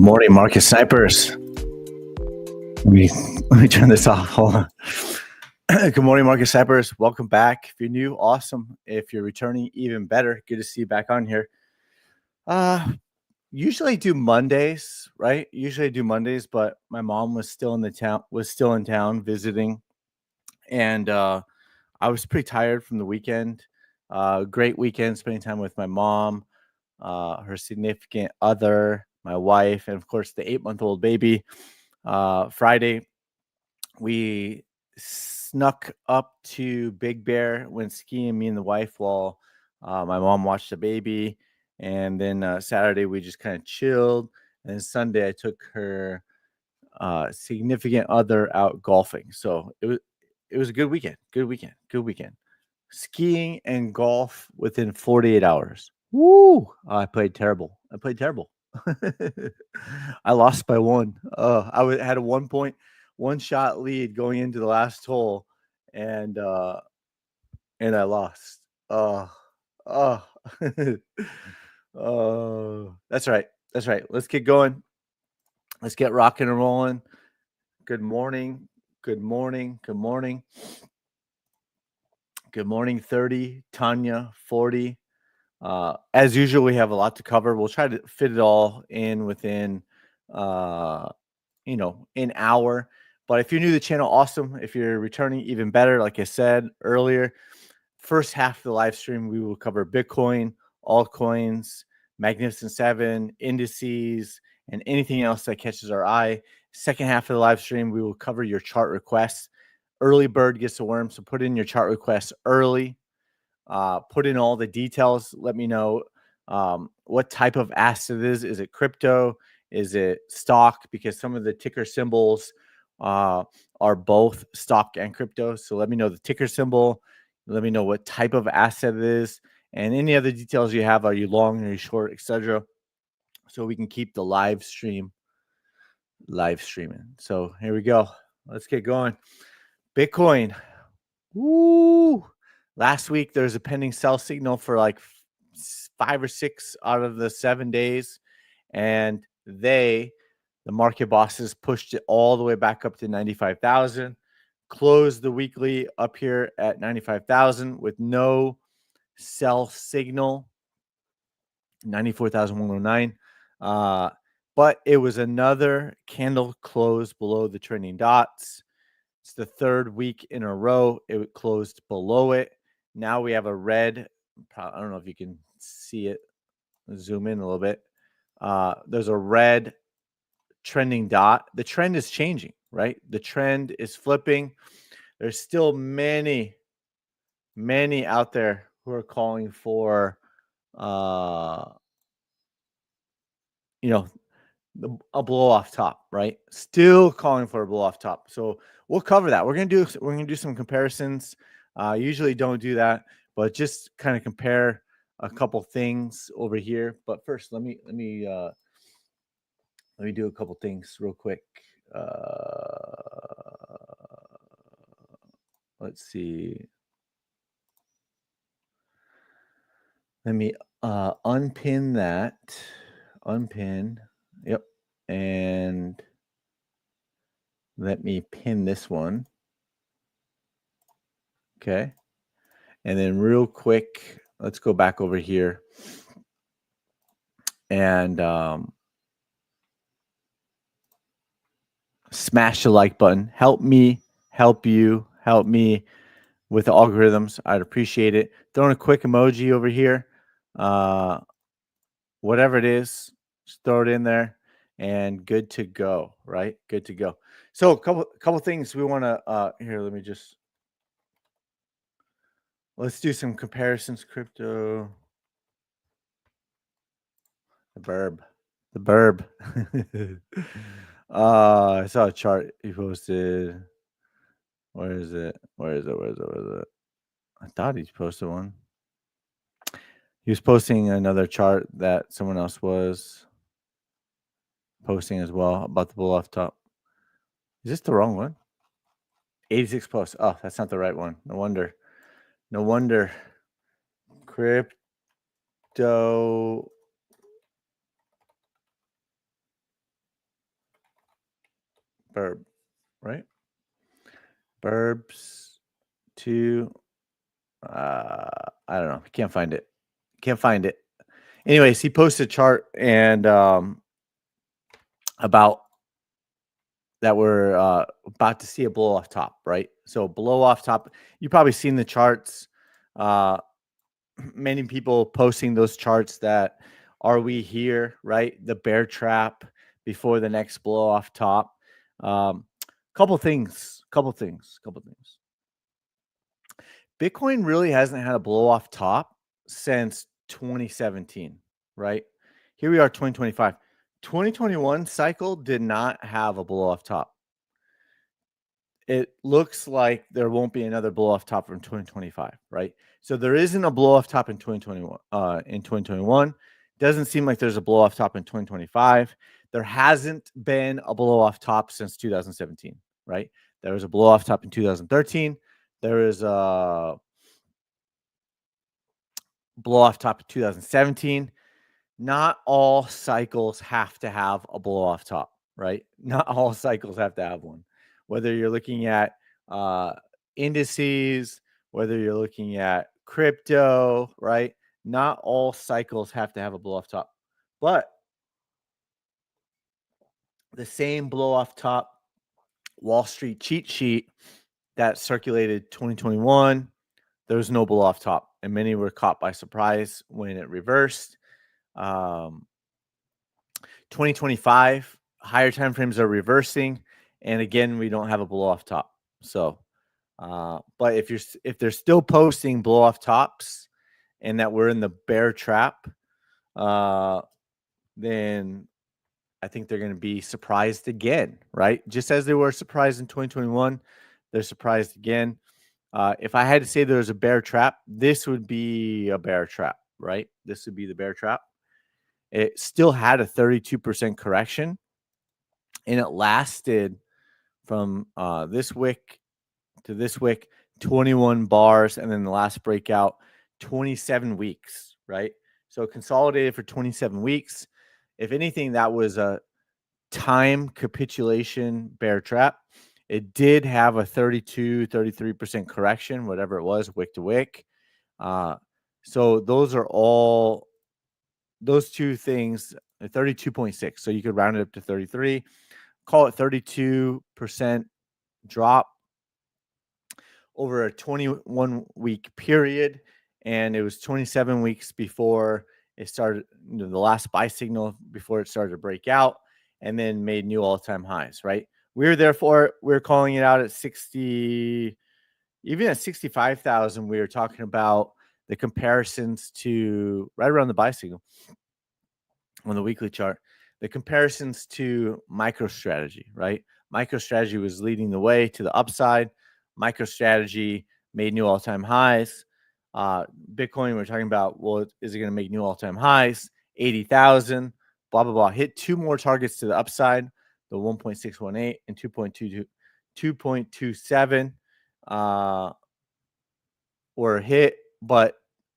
morning, market snipers. Let me turn this off. Hold on. Good morning, market snipers. Welcome back. If you're new, awesome. If you're returning, even better. Good to see you back on here. Usually I do Mondays, right? Usually I do Mondays, but my mom was still in town visiting, and I was pretty tired from the weekend. Great weekend, spending time with my mom, her significant other, my wife, and of course the 8-month-old baby. Friday, we snuck up to Big Bear, went skiing, me and the wife, while my mom watched the baby. And then Saturday, we just kind of chilled. And then Sunday, I took her significant other out golfing. So it was a good weekend. Good weekend. Skiing and golf within 48 hours. Woo! I played terrible. I lost by one. Had a 1 shot lead going into the last hole, and I lost. Oh, that's right. Let's get going. Let's get rocking and rolling. Good morning. 30, Tanya, 40. As usual, we have a lot to cover. We'll try to fit it all in within, an hour. But if you're new to the channel, awesome. If you're returning, even better. Like I said earlier, first half of the live stream, we will cover Bitcoin, altcoins, Magnificent Seven, indices, and anything else that catches our eye. Second half of the live stream, we will cover your chart requests. Early bird gets the worm, so put in your chart requests early. Put in all the details. Let me know what type of asset it is. Is it crypto? Is it stock? Because some of the ticker symbols are both stock and crypto. So let me know the ticker symbol. Let me know what type of asset it is, and any other details you have. Are you long? Are you short, etc.? So we can keep the live streaming. So here we go. Let's get going. Bitcoin. Woo! Last week, there's a pending sell signal for like 5 or 6 out of the 7 days. And the market bosses, pushed it all the way back up to 95,000. Closed the weekly up here at 95,000 with no sell signal, 94,109. But it was another candle close below the trending dots. It's the third week in a row it closed below it. Now we have a red. I don't know if you can see it. Zoom in a little bit. There's a red trending dot. The trend is changing, right? The trend is flipping. There's still many out there who are calling for, a blow off top, right? Still calling for a blow off top. So we'll cover that. We're gonna do some comparisons. Usually don't do that, but just kind of compare a couple things over here. But first, let me do a couple things real quick. Let's see. Let me unpin that. Yep. And let me pin this one. Okay. And then real quick, let's go back over here and smash the like button. Help me with the algorithms. I'd appreciate it. Throwing a quick emoji over here. Whatever it is, just throw it in there and good to go, right? Good to go. So a couple things we want to here, let's do some comparisons. Crypto. The burb. I saw a chart he posted. Where is it? I thought he posted one. He was posting another chart that someone else was posting as well about the bull off top. Is this the wrong one? 86 posts. Oh, that's not the right one. No wonder. Crypto. Burb, right? Burbs to I don't know. Can't find it. Can't find it. Anyways, he posted a chart and about that we're about to see a blow off top, right? So blow off top. You've probably seen the charts. Uh, many people posting those charts that are we here, right? The bear trap before the next blow off top. Couple things. Bitcoin really hasn't had a blow off top since 2017, right? Here we are, 2025. 2021 cycle did not have a blow off top. It looks like there won't be another blow off top from 2025, right? So there isn't a blow off top in 2021. In 2021, doesn't seem like there's a blow off top in 2025. There hasn't been a blow off top since 2017, right? There was a blow off top in 2013. There is a blow off top in 2017. Not all cycles have to have a blow off top, right? Not all cycles have to have one. Whether you're looking at indices, whether you're looking at crypto, right? Not all cycles have to have a blow off top. But the same blow off top Wall Street cheat sheet that circulated 2021, there was no blow off top, and many were caught by surprise when it reversed. 2025 higher time frames are reversing, and again, we don't have a blow off top. So, but if they're still posting blow off tops, and that we're in the bear trap, then I think they're going to be surprised again, right? Just as they were surprised in 2021, they're surprised again. If I had to say there was a bear trap, this would be a bear trap, right? This would be the bear trap. It still had a 32% correction, and it lasted from this wick to this wick, 21 bars, and then the last breakout, 27 weeks, right? So consolidated for 27 weeks. If anything, that was a time capitulation bear trap. It did have a 33% correction, whatever it was, wick to wick. So those are all those two things, 32.6. So you could round it up to 33, call it 32% drop over a 21 week period. And it was 27 weeks before it started, the last buy signal before it started to break out, and then made new all-time highs, right? We're calling it out at 60, even at 65,000. We were talking about the comparisons to right around the buy signal on the weekly chart, the comparisons to MicroStrategy, right? MicroStrategy was leading the way to the upside. MicroStrategy made new all-time highs. Bitcoin, we're talking about, well, is it going to make new all-time highs? 80,000, blah, blah, blah. Hit two more targets to the upside, the 1.618 and 2.27 were hit, but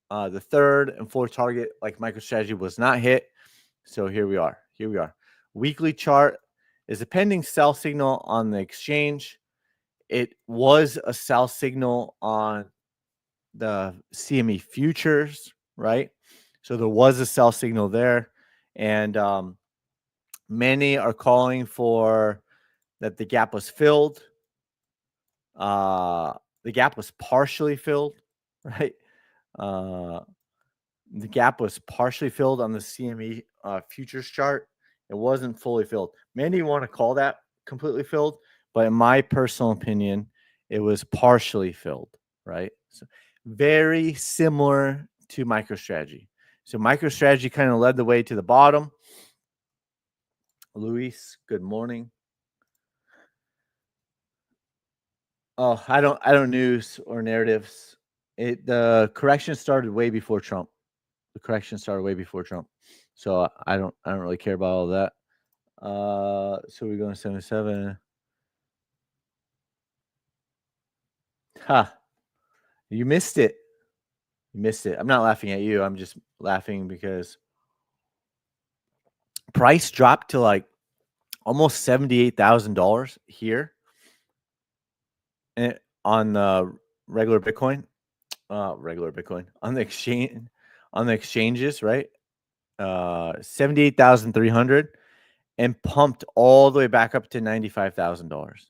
the third and fourth target, like MicroStrategy, was not hit. So here we are. Weekly chart is a pending sell signal on the exchange. It was a sell signal on the CME futures, right? So there was a sell signal there. And many are calling for that the gap was filled. The gap was partially filled, right? The gap was partially filled on the CME futures chart. It wasn't fully filled. Many want to call that completely filled, but in my personal opinion, it was partially filled, right? So very similar to MicroStrategy. So MicroStrategy kind of led the way to the bottom. Luis, good morning. Oh, I don't news or narratives. The correction started way before Trump. So I don't really care about all that. So we're going 77. Ha. You missed it. I'm not laughing at you. I'm just laughing because price dropped to like almost $78,000 here on the regular Bitcoin, on the exchanges, right? 78,300 and pumped all the way back up to $95,000.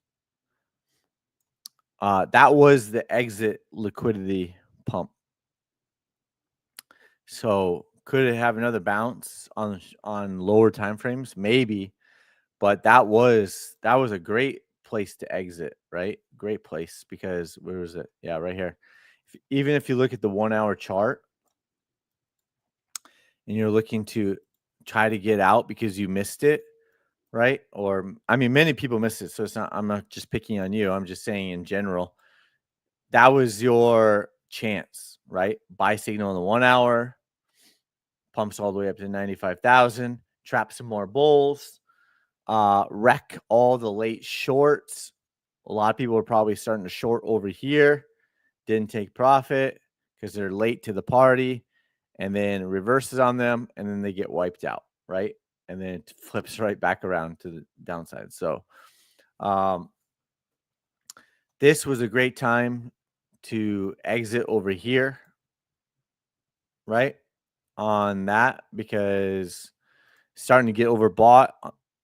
That was the exit liquidity pump. So could it have another bounce on lower time frames? Maybe, but that was a great place to exit, right? Great place because where was it? Yeah, right here. Even if you look at the 1 hour chart and you're looking to try to get out because you missed it, right? Or I mean, many people missed it, so it's not. I'm not just picking on you. I'm just saying in general, that was your chance, right? Buy signal in the 1 hour, pumps all the way up to 95,000, trap some more bulls, wreck all the late shorts. A lot of people are probably starting to short over here, didn't take profit because they're late to the party, and then it reverses on them, and then they get wiped out, right? And then it flips right back around to the downside. So, this was a great time to exit over here, right? On that because starting to get overbought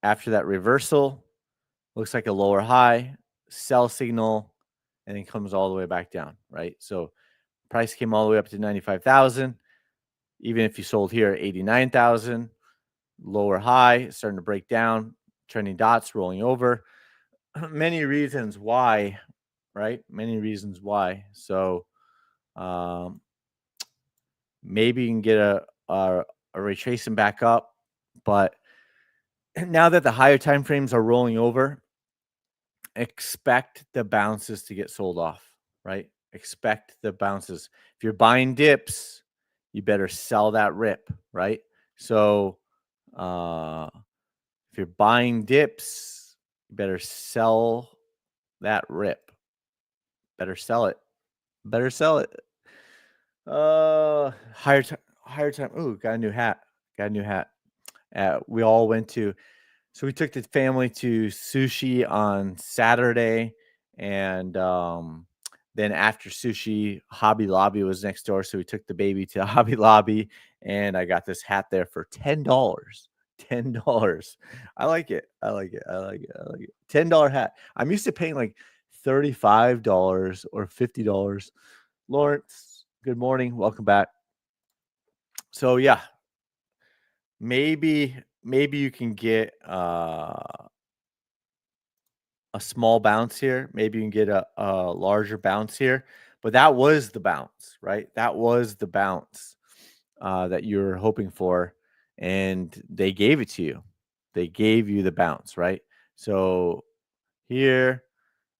after that reversal. Looks like a lower high, sell signal, and then comes all the way back down, right? So price came all the way up to 95,000. Even if you sold here, 89,000, lower high, starting to break down, trending dots rolling over. Many reasons why, right? Many reasons why. So maybe you can get a retracing back up, but now that the higher time frames are rolling over, expect the bounces to get sold off, right? Expect the bounces. If you're buying dips, you better sell that rip, right? So if you're buying dips, you better sell that rip. Better sell it. Better sell it. Higher time. Ooh, got a new hat. Got a new hat. We all went to. So we took the family to sushi on Saturday, and then after sushi, Hobby Lobby was next door, so we took the baby to Hobby Lobby, and I got this hat there for $10. $10. I like it. I like it. I like it. I like it. $10 hat. I'm used to paying like $35 or $50. Lawrence, good morning. Welcome back. So yeah, maybe you can get a small bounce here. Maybe you can get a larger bounce here. But that was the bounce, right? That was the bounce that you were hoping for. And they gave it to you. They gave you the bounce, right? So here,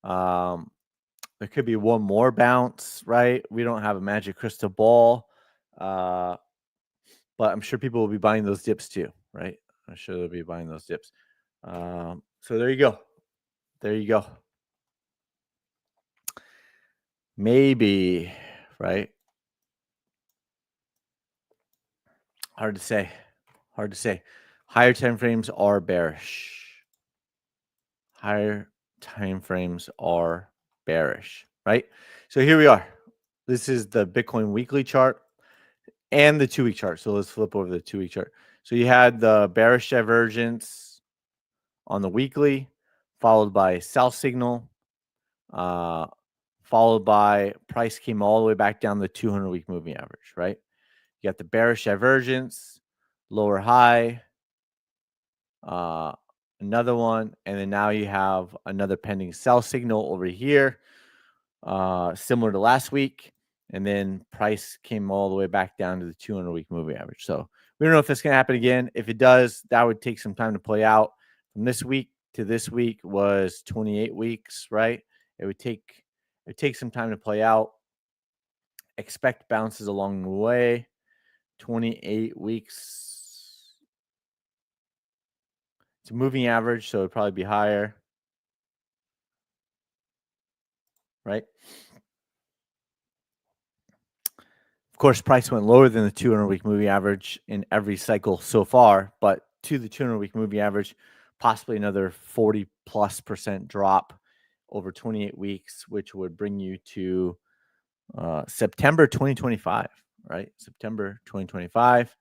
there could be one more bounce, right? We don't have a magic crystal ball. But I'm sure people will be buying those dips too, right? I'm sure they'll be buying those dips. So there you go. There you go. Maybe, right? Hard to say. Hard to say. Higher time frames are bearish. Higher time frames are bearish, right? So here we are. This is the Bitcoin weekly chart and the 2-week chart. So let's flip over the 2-week chart. So you had the bearish divergence on the weekly, followed by sell signal, followed by price came all the way back down the 200-week moving average, right? You got the bearish divergence, lower high, another one, and then now you have another pending sell signal over here, similar to last week, and then price came all the way back down to the 200-week moving average. So we don't know if that's going to happen again. If it does, that would take some time to play out. From this week to this week was 28 weeks, right? It would take some time to play out. Expect bounces along the way. 28 weeks. It's a moving average, so it'd probably be higher, right? Of course, price went lower than the 200-week moving average in every cycle so far, but to the 200-week moving average, possibly another 40+% drop over 28 weeks, which would bring you to September 2025, right? September 2025.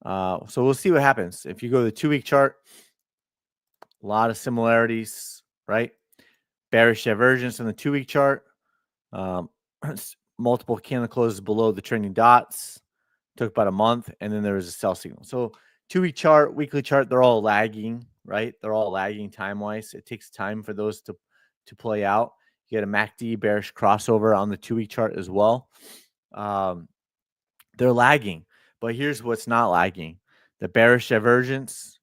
So we'll see what happens. If you go to the 2-week chart, a lot of similarities, right? Bearish divergence on the 2-week chart. Um, multiple candle closes below the trending dots. Took about a month, and then there was a sell signal. So 2-week chart, weekly chart, they're all lagging, right? They're all lagging time-wise. It takes time for those to play out. You get a MACD bearish crossover on the 2-week chart as well. They're lagging, but here's what's not lagging. The bearish divergence.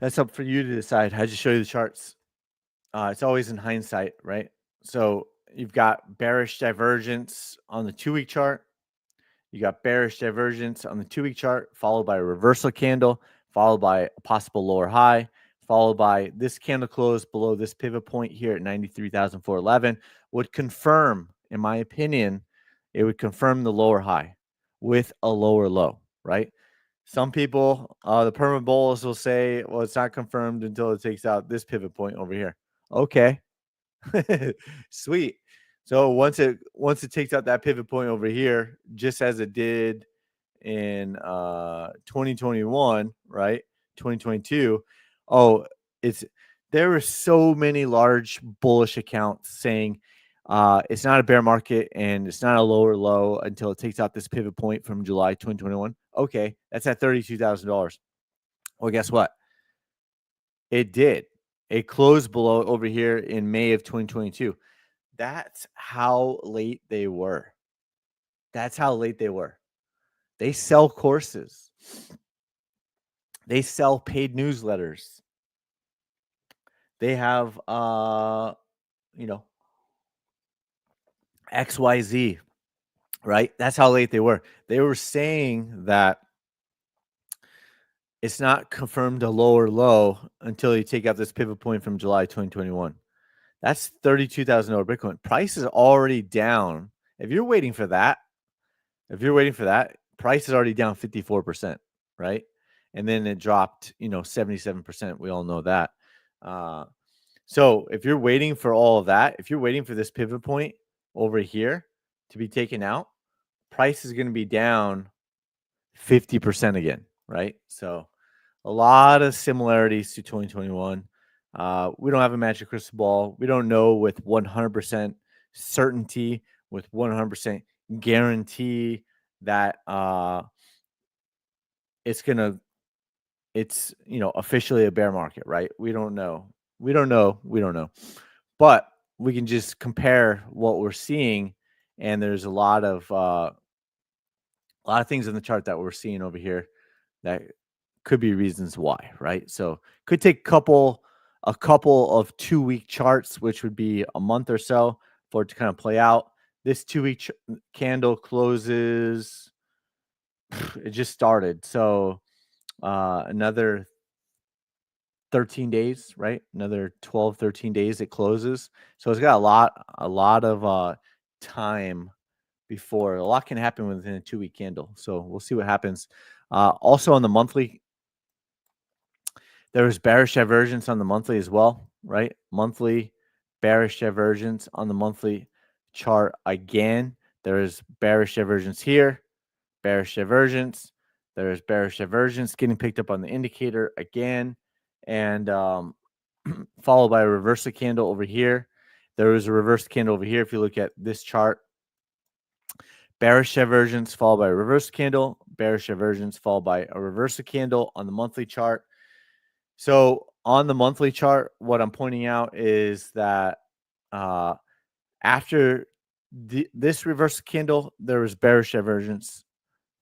That's up for you to decide. I just show you the charts. It's always in hindsight, right? So you've got bearish divergence on the 2-week chart. You got bearish divergence on the 2-week chart, followed by a reversal candle, followed by a possible lower high, followed by this candle close below this pivot point here at 93,411 would confirm, in my opinion, it would confirm the lower high with a lower low, right? Some people, the permanent bulls will say, well, it's not confirmed until it takes out this pivot point over here. Okay. Sweet. So once it takes out that pivot point over here, just as it did in 2021, right? 2022. Oh, there were so many large bullish accounts saying it's not a bear market and it's not a lower low until it takes out this pivot point from July 2021. Okay, that's at $32,000. Well, guess what? It did. It closed below over here in May of 2022. That's how late they were. That's how late they were. They sell courses. They sell paid newsletters. They have XYZ, right? That's how late they were. They were saying that it's not confirmed a lower low until you take out this pivot point from July 2021. That's $32,000 Bitcoin. Price is already down. If you're waiting for that, price is already down 54%, right? And then it dropped, 77%. We all know that. So if you're waiting for all of that, if you're waiting for this pivot point over here to be taken out, price is going to be down 50% again, right? So a lot of similarities to 2021. We don't have a magic crystal ball. We don't know with 100% certainty, with 100% guarantee that it's officially a bear market, right? We don't know. But we can just compare what we're seeing, and there's a lot of things in the chart that we're seeing over here that could be reasons why, right? So could take a couple of 2-week charts, which would be a month or so for it to kind of play out. This 2-week candle closes. It just started. So another 13 days, right? Another 12, 13 days it closes. So it's got a lot of time before a lot can happen within a 2-week candle. So we'll see what happens. Also on the monthly, there was bearish divergence on the monthly as well, right? Monthly bearish divergence on the monthly chart again. There is bearish divergence here, bearish divergence. There's bearish divergence getting picked up on the indicator again, and followed by a reversal candle over here. There is a reverse candle over here. If you look at this chart, bearish divergence followed by a reverse candle, bearish divergence followed by a reversal candle on the monthly chart. So on the monthly chart, what I'm pointing out is that after this reverse candle, there was bearish divergence,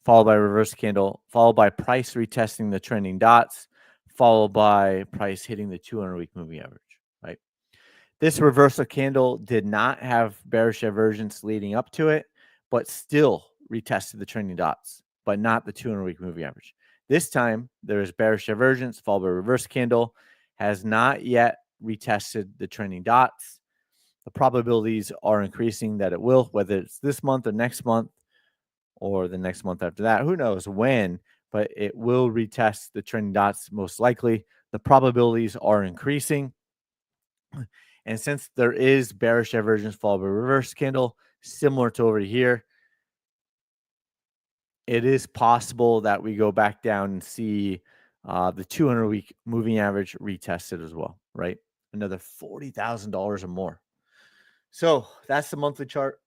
followed by reverse candle, followed by price retesting the trending dots, followed by price hitting the 200-week moving average, right? This reversal candle did not have bearish divergence leading up to it, but still retested the trending dots, but not the 200-week moving average. This time, there is bearish divergence, followed by reverse candle, has not yet retested the trending dots. The probabilities are increasing that it will, whether it's this month or next month or the next month after that. Who knows when, but it will retest the trending dots most likely. The probabilities are increasing. And since there is bearish divergence followed by reverse candle, similar to over here, it is possible that we go back down and see the 200-week moving average retested as well, right? Another $40,000 or more. So that's the monthly chart.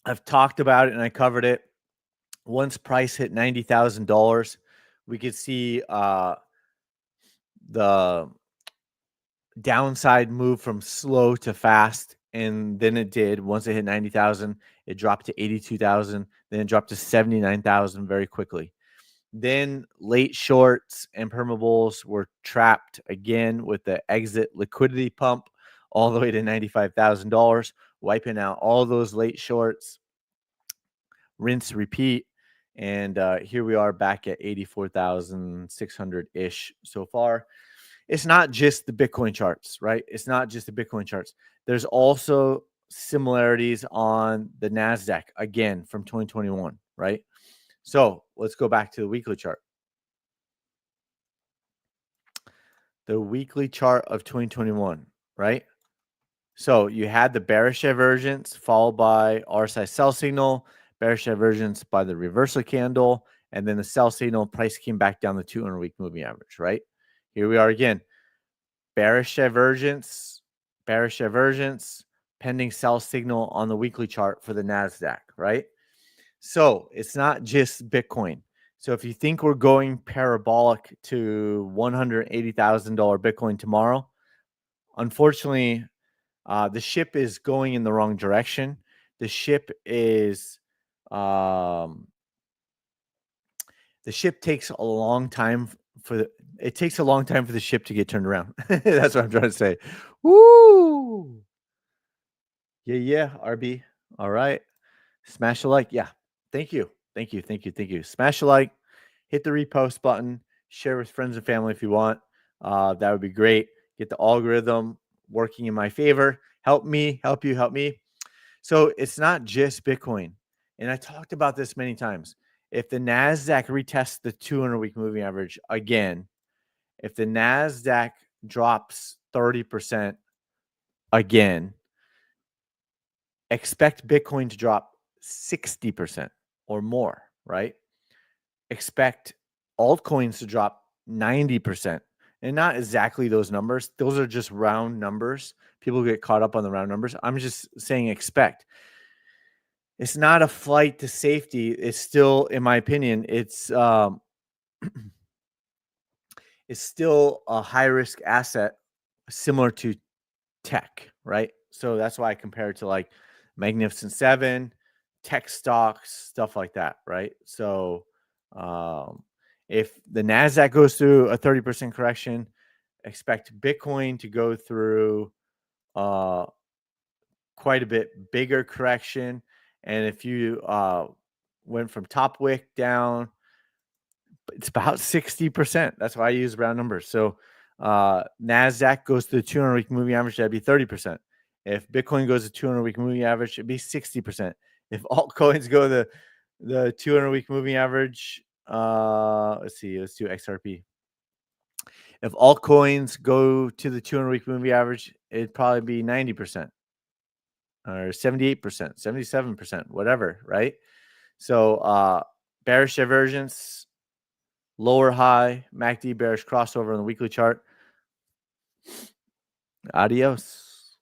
I've talked about it and I covered it. Once price hit $90,000, we could see the downside move from slow to fast. And then it did. Once it hit 90,000, it dropped to 82,000. Then it dropped to 79,000 very quickly. Then late shorts and permabulls were trapped again with the exit liquidity pump all the way to $95,000, wiping out all those late shorts. Rinse, repeat. And here we are back at 84,600-ish so far. It's not just the Bitcoin charts, right? It's not just the Bitcoin charts. There's also similarities on the NASDAQ, again, from 2021, right? So let's go back to the weekly chart. The weekly chart of 2021, right? So you had the bearish divergence followed by RSI sell signal, bearish divergence by the reversal candle, and then the sell signal price came back down the 200-week moving average, right? Here we are again. Bearish divergence, pending sell signal on the weekly chart for the NASDAQ, right? So it's not just Bitcoin. So if you think we're going parabolic to $180,000 Bitcoin tomorrow, unfortunately, the ship is going in the wrong direction. The ship is, the ship takes a long time it takes a long time for the ship to get turned around. That's what I'm trying to say. Woo! Yeah, RB. All right. Smash a like. Yeah. Thank you. Smash a like. Hit the repost button. Share with friends and family if you want. That would be great. Get the algorithm working in my favor. Help me. So it's not just Bitcoin. And I talked about this many times. If the NASDAQ retests the 200-week moving average again, if the NASDAQ drops 30% again, expect Bitcoin to drop 60% or more, right? Expect altcoins to drop 90%. And not exactly those numbers. Those are just round numbers. People get caught up on the round numbers. I'm just saying expect. It's not a flight to safety. It's still, in my opinion, it's still a high risk asset similar to tech, right? So that's why I compare it to like Magnificent Seven, tech stocks, stuff like that, right? So if the NASDAQ goes through a 30% correction, expect Bitcoin to go through quite a bit bigger correction. And if you went from top wick down, it's about 60%. That's why I use round numbers. So NASDAQ goes to the 200-week moving average, that'd be 30%. If Bitcoin goes to 200-week moving average, it'd be 60%. If altcoins go to the 200-week moving average, let's do XRP. If altcoins go to the 200-week moving average, it'd probably be 90% or 78%, 77%, whatever, right? So bearish divergence, lower high, MACD bearish crossover on the weekly chart. Adios.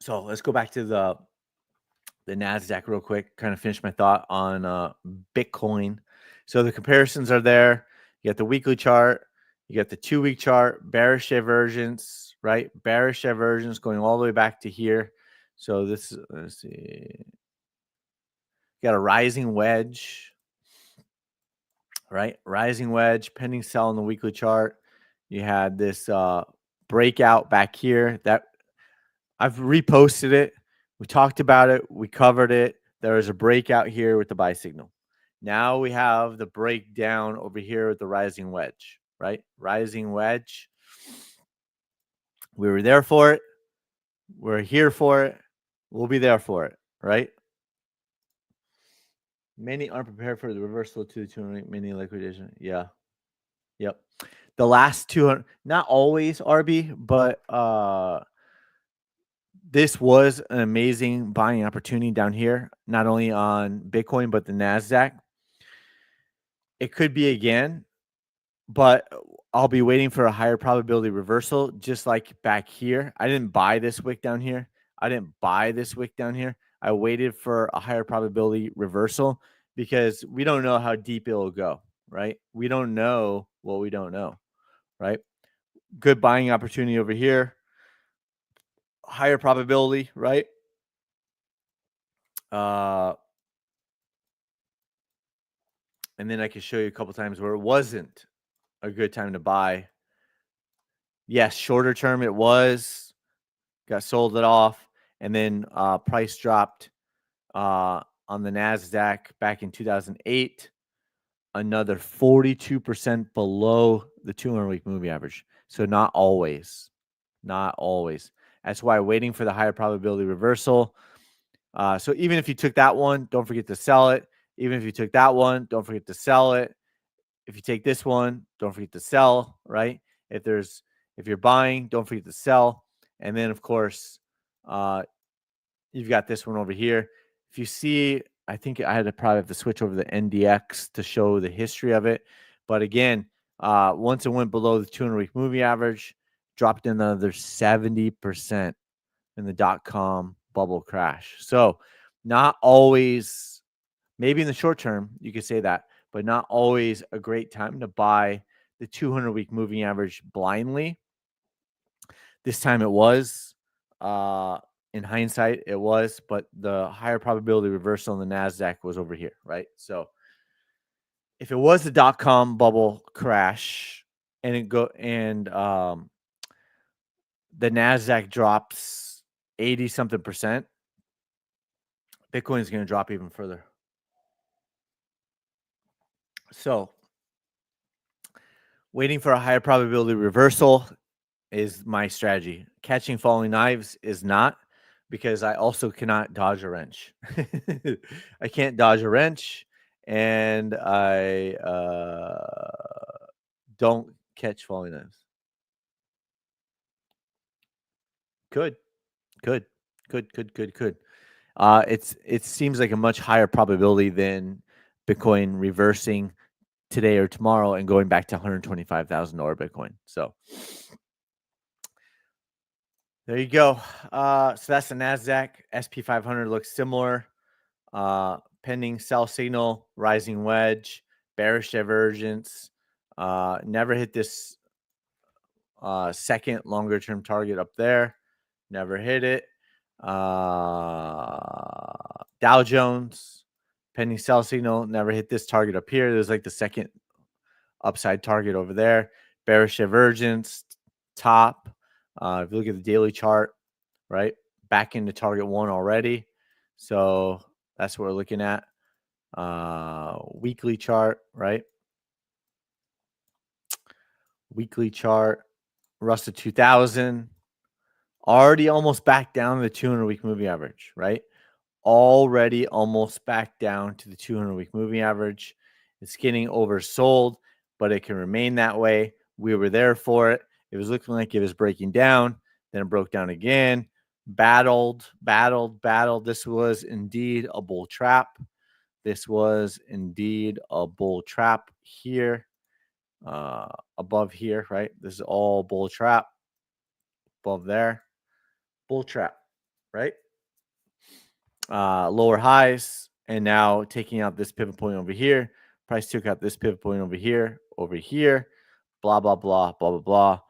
So let's go back to the NASDAQ real quick, kind of finish my thought on Bitcoin. So the comparisons are there. You got the weekly chart, you got the 2-week chart, bearish divergence, right? Bearish divergence going all the way back to here. So this, let's see, you got a rising wedge, right? Rising wedge, pending sell on the weekly chart. You had this breakout back here that I've reposted it. We talked about it. We covered it. There is a breakout here with the buy signal. Now we have the breakdown over here with the rising wedge, right? Rising wedge. We were there for it. We're here for it. We'll be there for it, right? Many aren't prepared for the reversal to the 200 mini liquidation. Yeah. Yep. The last 200, not always RB, but this was an amazing buying opportunity down here, not only on Bitcoin, but the NASDAQ. It could be again, but I'll be waiting for a higher probability reversal, just like back here. I didn't buy this wick down here. I didn't buy this wick down here. I waited for a higher probability reversal because we don't know how deep it will go, right? We don't know what we don't know, right? Good buying opportunity over here. Higher probability, right? And then I can show you a couple times where it wasn't a good time to buy. Yes, shorter term it was. Got sold it off, and then price dropped on the NASDAQ back in 2008. Another 42% below the 200-week moving average. So not always. Not always. That's why waiting for the higher probability reversal. So even if you took that one, don't forget to sell it. Even if you took that one, don't forget to sell it. If you take this one, don't forget to sell, right? If you're buying, don't forget to sell. And then of course, you've got this one over here. If you see, I think I had to probably have to switch over the NDX to show the history of it. But again, once it went below the 200-week moving average, dropped another 70% in the dot-com bubble crash. So not always, maybe in the short term, you could say that, but not always a great time to buy the 200-week moving average blindly. This time it was. In hindsight, it was, but the higher probability reversal in the NASDAQ was over here, right? So if it was the dot-com bubble crash and the NASDAQ drops 80 something percent, Bitcoin is going to drop even further. So waiting for a higher probability reversal is my strategy. Catching falling knives is not, because I also cannot dodge a wrench. I can't dodge a wrench, and I don't catch falling knives. Could. It seems like a much higher probability than Bitcoin reversing today or tomorrow and going back to $125,000 Bitcoin. So there you go. So that's the NASDAQ. SP 500 looks similar. Pending sell signal, rising wedge, bearish divergence. Never hit this second longer term target up there. Never hit it. Dow Jones, pending sell signal, never hit this target up here. There's like the second upside target over there. Bearish divergence, top. If you look at the daily chart, right, back into target one already. So that's what we're looking at. Weekly chart, right? Weekly chart, Russell 2000, already almost back down to the 200-week moving average, right? Already almost back down to the 200-week moving average. It's getting oversold, but it can remain that way. We were there for it. It was looking like it was breaking down. Then it broke down again. Battled. This was indeed a bull trap. This was indeed a bull trap here, above here, right? This is all bull trap. Above there, bull trap, right? Lower highs, and now taking out this pivot point over here. Price took out this pivot point over here, blah, blah, blah, blah, blah, blah.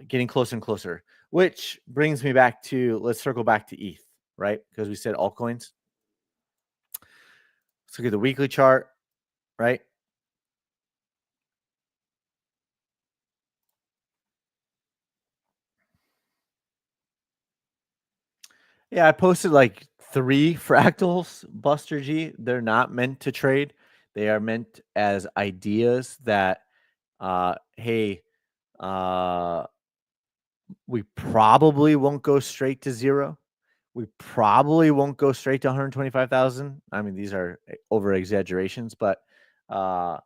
Getting closer and closer, which brings me back to, let's circle back to ETH, right? Because we said altcoins. Let's look at the weekly chart, right? Yeah, I posted like 3 fractals, Buster G. They're not meant to trade. They are meant as ideas that, hey, We probably won't go straight to zero. We probably won't go straight to 125,000. I mean, these are over exaggerations, but uh,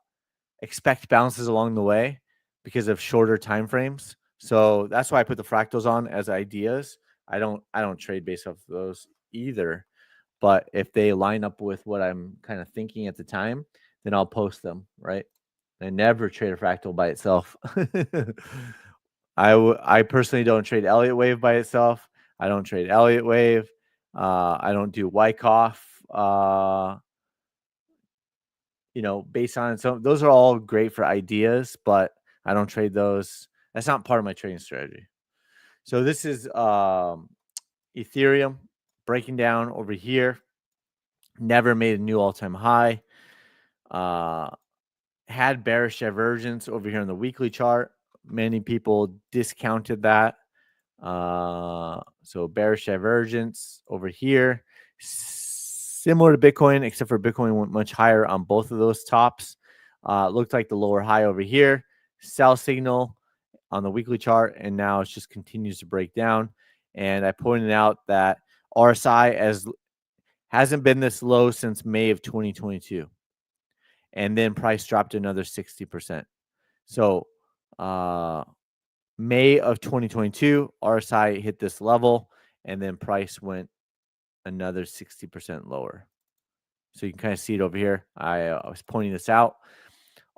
expect bounces along the way because of shorter time frames. So that's why I put the fractals on as ideas. I don't trade based off those either. But if they line up with what I'm kind of thinking at the time, then I'll post them, right? I never trade a fractal by itself. I personally don't trade Elliott Wave by itself. I don't trade Elliott Wave. I don't do Wyckoff. Based on it. So those are all great for ideas, but I don't trade those. That's not part of my trading strategy. So this is Ethereum breaking down over here. Never made a new all-time high. Had bearish divergence over here on the weekly chart. Many people discounted that. So bearish divergence over here. Similar to Bitcoin, except for Bitcoin went much higher on both of those tops. Looked like the lower high over here. Sell signal on the weekly chart, and now it just continues to break down. And I pointed out that RSI hasn't been this low since May of 2022. And then price dropped another 60%. So May of 2022, RSI hit this level, and then price went another 60% lower. So you can kind of see it over here. I was pointing this out.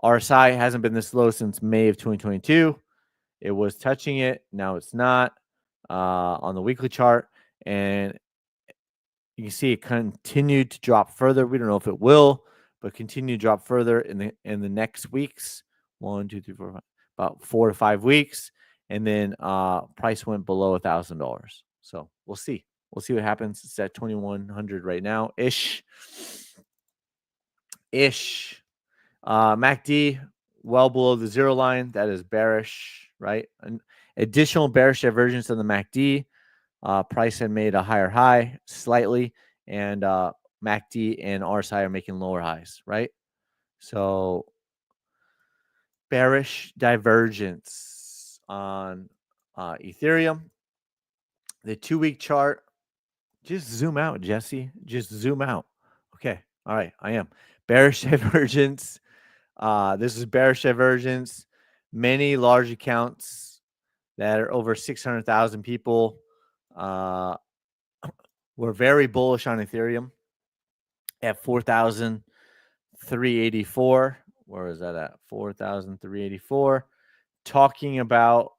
RSI hasn't been this low since May of 2022. It was touching it. Now it's not on the weekly chart. And you can see it continued to drop further. We don't know if it will, but continue to drop further in the next weeks. 1, 2, 3, 4, 5, about 4 to 5 weeks. And then price went below $1,000. So we'll see. We'll see what happens. It's at 2,100 right now, ish. MACD well below the zero line. That is bearish, right? An additional bearish divergence on the MACD. Price had made a higher high slightly, and MACD and RSI are making lower highs, right? So bearish divergence on Ethereum. The 2-week chart. Just zoom out, Jesse. Just zoom out. Okay. All right. I am. Bearish divergence. This is bearish divergence. Many large accounts that are over 600,000 people were very bullish on Ethereum at 4,384. Where is that at? 4,384. Talking about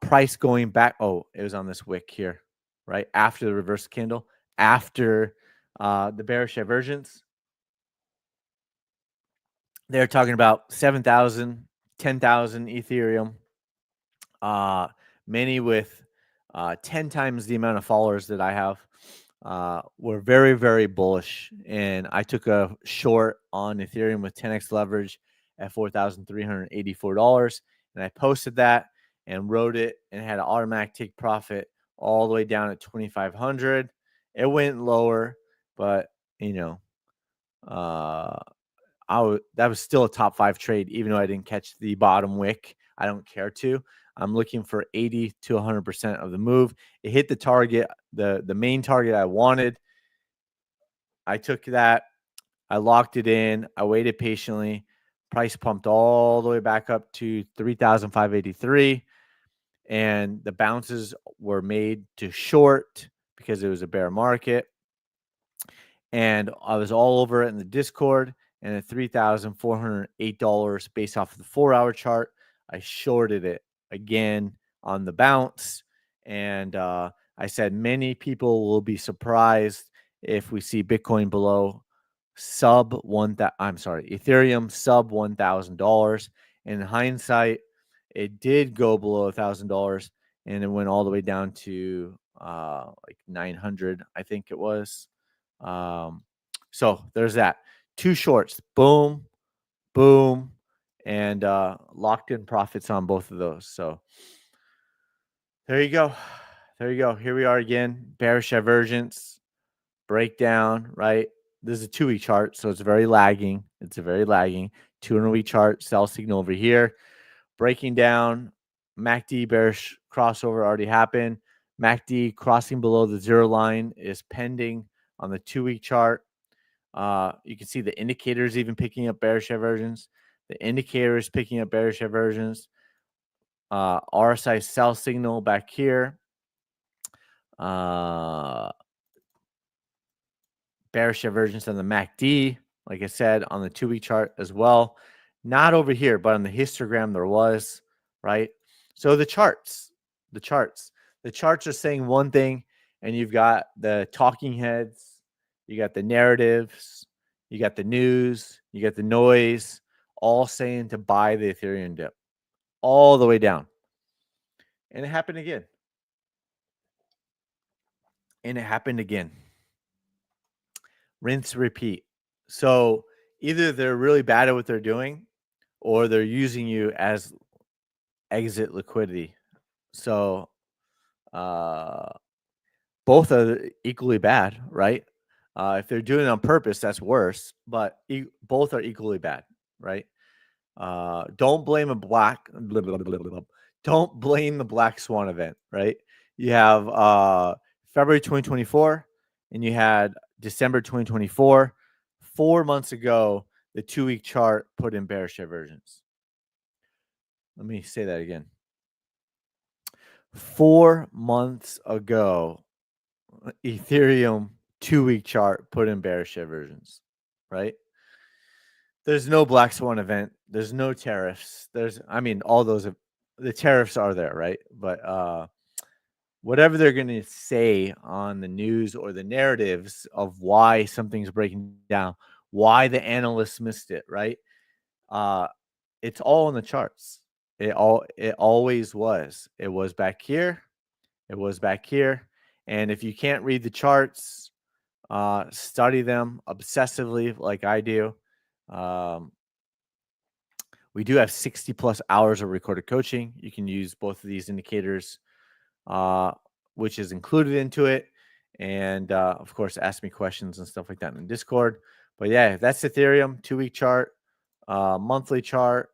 price going back. Oh, it was on this wick here, right? After the reverse candle, after the bearish divergence. They're talking about 7,000, 10,000 Ethereum. Many with 10 times the amount of followers that I have were very, very bullish. And I took a short on Ethereum with 10x leverage at $4,384. And I posted that and wrote it and had an automatic take profit all the way down at 2,500. It went lower, but that was still a top 5 trade, even though I didn't catch the bottom wick. I don't care to. I'm looking for 80 to 100% of the move. It hit the target, the main target I wanted. I took that. I locked it in. I waited patiently. Price pumped all the way back up to 3,583. And the bounces were made to short because it was a bear market. And I was all over it in the Discord. And at $3,408 based off of the 4-hour chart, I shorted it again on the bounce. And I said many people will be surprised if we see Bitcoin below Ethereum sub $1,000. In hindsight, it did go below $1,000, and it went all the way down to like 900, I think it was. So there's that. 2 shorts, boom, boom, and locked in profits on both of those. So there you go. There you go. Here we are again. Bearish divergence, breakdown, right? This is a 2-week chart, so it's very lagging. It's a very lagging 200-week chart, sell signal over here, breaking down MACD bearish crossover already happened. MACD crossing below the 0 line is pending on the 2-week chart. You can see the indicators even picking up bearish divergence. The indicator is picking up bearish divergence. RSI sell signal back here. Bearish divergence on the MACD, like I said, on the 2-week chart as well. Not over here, but on the histogram there was, right? So the charts are saying one thing, and you've got the talking heads, you got the narratives, you got the news, you got the noise, all saying to buy the Ethereum dip all the way down. And it happened again. And it happened again. Rinse, repeat. So either they're really bad at what they're doing, or they're using you as exit liquidity. So both are equally bad, right? If they're doing it on purpose, that's worse, but both are equally bad, right? Don't blame a black don't blame the black swan event, right? You have February 2024 and you had December 2024. 4 months ago, the 2-week chart put in bearish divergence. Let me say that again. 4 months ago, Ethereum 2-week chart put in bearish divergence, right? There's no black swan event. There's no tariffs. All those, the tariffs are there, right? But whatever they're going to say on the news or the narratives of why something's breaking down, why the analysts missed it, right? It's all in the charts. It always was. It was back here. It was back here. And if you can't read the charts, study them obsessively like I do. We do have 60 plus hours of recorded coaching. You can use both of these indicators, which is included into it. And of course, ask me questions and stuff like that in Discord. But yeah, that's Ethereum 2-week chart, monthly chart.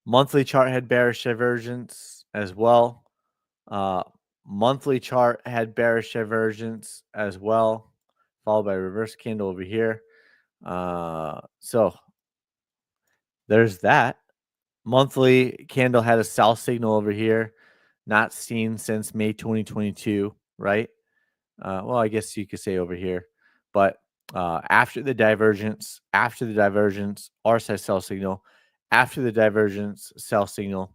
Monthly chart had bearish divergence as well. Monthly chart had bearish divergence as well, followed by a reverse candle over here. So there's that. Monthly candle had a sell signal over here, not seen since May 2022, right? Well, I guess you could say over here, but after the divergence, RSI sell signal, after the divergence, sell signal.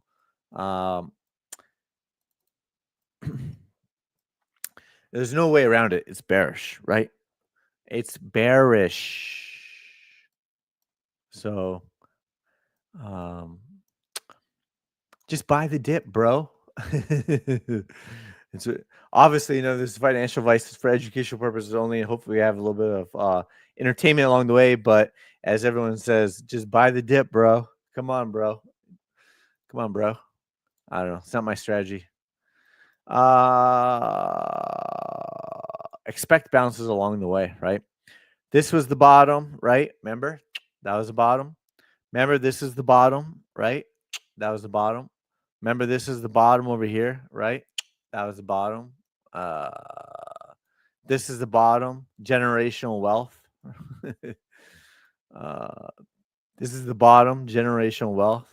There's no way around it. It's bearish, right? It's bearish. So, just buy the dip, bro. It's obviously, this is financial advice for educational purposes only. And hopefully, we have a little bit of entertainment along the way. But as everyone says, just buy the dip, bro. Come on, bro. Come on, bro. I don't know. It's not my strategy. Expect bounces along the way, right? This was the bottom, right? Remember, that was the bottom. Remember, this is the bottom, right? That was the bottom. Remember, this is the bottom over here, right? That was the bottom. This is the bottom. Generational wealth. This is the bottom. Generational wealth.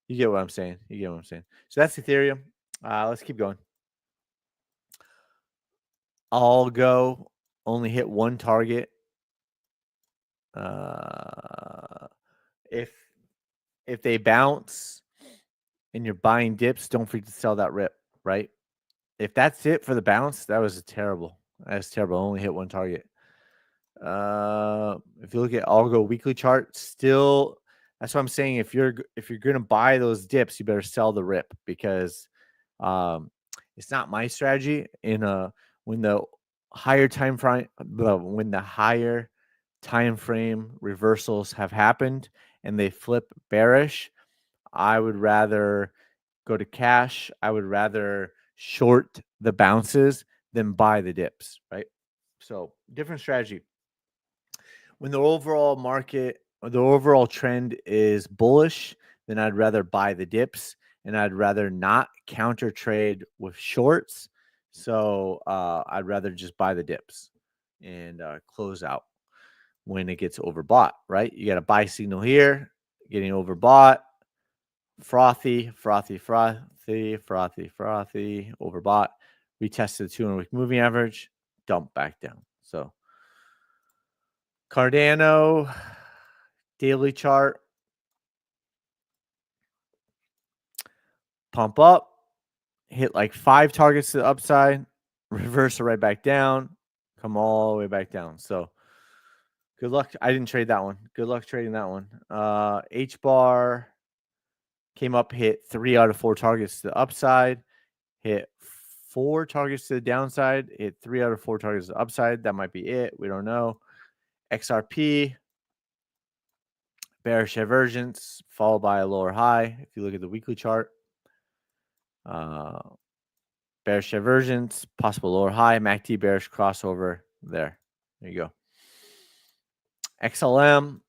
You get what I'm saying. So that's Ethereum. Let's keep going. I'll go. Only hit one target. If they bounce and you're buying dips, don't forget to sell that rip, right? If that's it for the bounce, that was terrible. That's terrible. Only hit one target. If you look at Algo weekly chart, still, that's what I'm saying. If you're gonna buy those dips, you better sell the rip, because it's not my strategy. When the higher time frame reversals have happened and they flip bearish, I would rather go to cash. I would rather short the bounces than buy the dips, right? So different strategy. When the overall market or the overall trend is bullish, then I'd rather buy the dips, and I'd rather not counter trade with shorts. So I'd rather just buy the dips and close out when it gets overbought, right? You got a buy signal here, getting overbought, frothy, frothy, frothy, frothy, frothy, overbought, retested the 200-week moving average, dump back down. So Cardano, daily chart, pump up, hit like 5 targets to the upside, reverse it right back down, come all the way back down. So good luck. I didn't trade that one. Good luck trading that one. H bar came up, hit 3 out of 4 targets to the upside, hit 4 targets to the downside, hit 3 out of 4 targets to the upside. That might be it. We don't know. XRP, bearish divergence, followed by a lower high. If you look at the weekly chart, bearish divergence, possible lower high, MACD bearish crossover there. There you go. XLM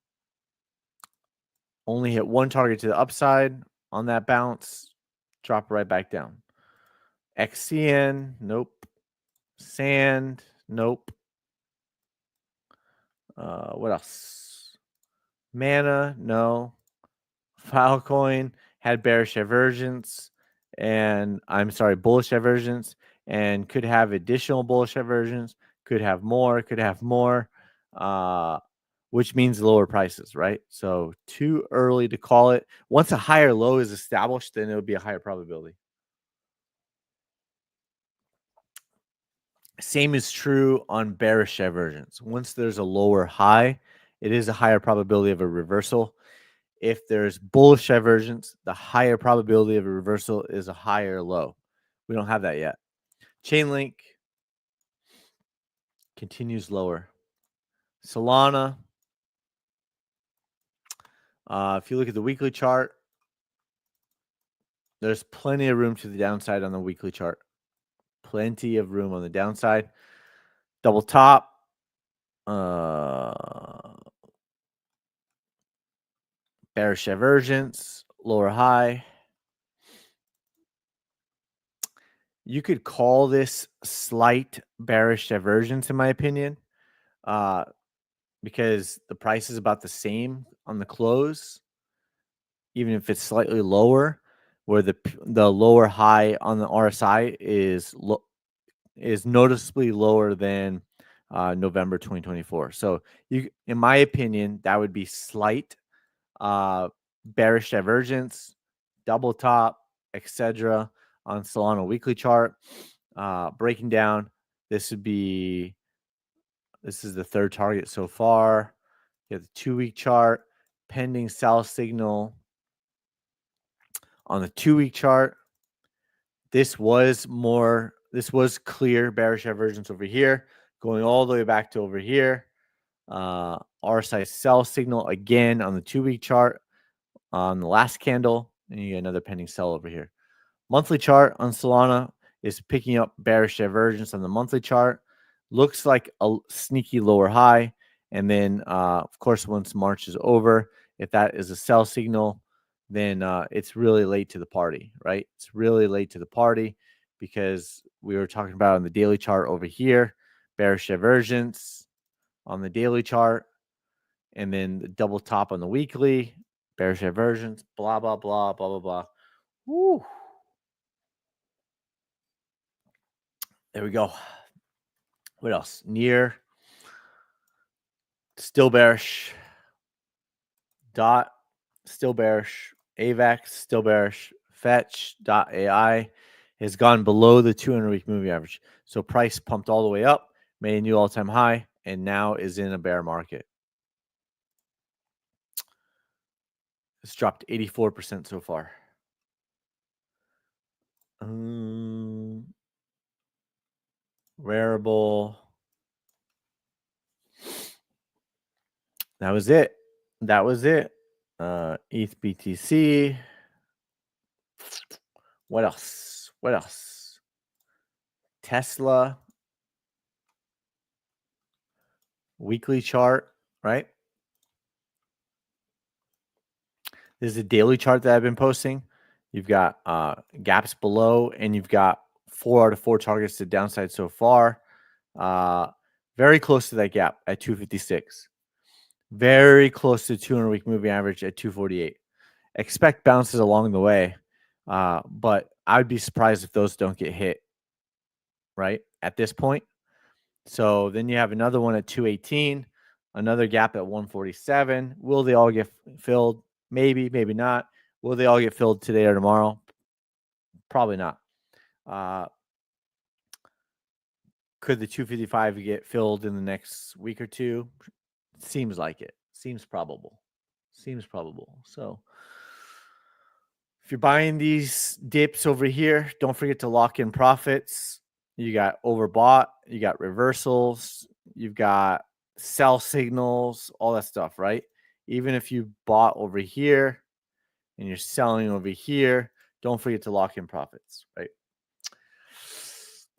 only hit 1 target to the upside on that bounce, drop right back down. XCN, nope. Sand, nope. What else? Mana, no. Filecoin had bearish divergence, and bullish divergence, and could have additional bullish divergence, could have more, which means lower prices, right? So too early to call it. Once a higher low is established, then it would be a higher probability. Same is true on bearish divergence. Once there's a lower high, it is a higher probability of a reversal. If there's bullish divergence, the higher probability of a reversal is a higher low. We don't have that yet. Chainlink continues lower. Solana, if you look at the weekly chart, there's plenty of room to the downside on the weekly chart. Plenty of room on the downside. Double top. Bearish divergence, lower high. You could call this slight bearish divergence, in my opinion, because the price is about the same on the close, even if it's slightly lower, where the lower high on the RSI is noticeably lower than November 2024. So in my opinion, that would be slight bearish divergence, double top, etc. on Solana weekly chart. Breaking down, this is the third target so far. You have the 2-week chart, pending sell signal on the 2-week chart. This was clear bearish divergence over here, going all the way back to over here. RSI sell signal again on the 2-week chart on the last candle, and you get another pending sell over here. Monthly chart on Solana is picking up bearish divergence on the monthly chart. Looks like a sneaky lower high. And then, of course, once March is over, if that is a sell signal, then it's really late to the party, right? It's really late to the party because we were talking about on the daily chart over here, bearish divergence on the daily chart, and then the double top on the weekly, bearish divergence, blah, blah, blah, blah, blah, blah. Woo. There we go. What else? Near, still bearish. Dot, still bearish. AVAX, still bearish. Fetch.ai has gone below the 200-week moving average. So price pumped all the way up, made a new all-time high, and now is in a bear market. It's dropped 84% so far. Wearable. That was it. ETH BTC. What else? Tesla. Weekly chart, right? This is a daily chart that I've been posting. You've got gaps below, and you've got 4 out of 4 targets to downside so far. Very close to that gap at 256. Very close to 200-week moving average at 248. Expect bounces along the way, but I'd be surprised if those don't get hit, right, at this point. So then you have another one at 218, another gap at 147. Will they all get filled? Maybe, maybe not. Will they all get filled today or tomorrow? Probably not. Could the 255 get filled in the next week or two? Seems like it. Seems probable. Seems probable. So if you're buying these dips over here, don't forget to lock in profits. You got overbought, you got reversals, you've got sell signals, all that stuff, right? Even if you bought over here and you're selling over here, don't forget to lock in profits, right?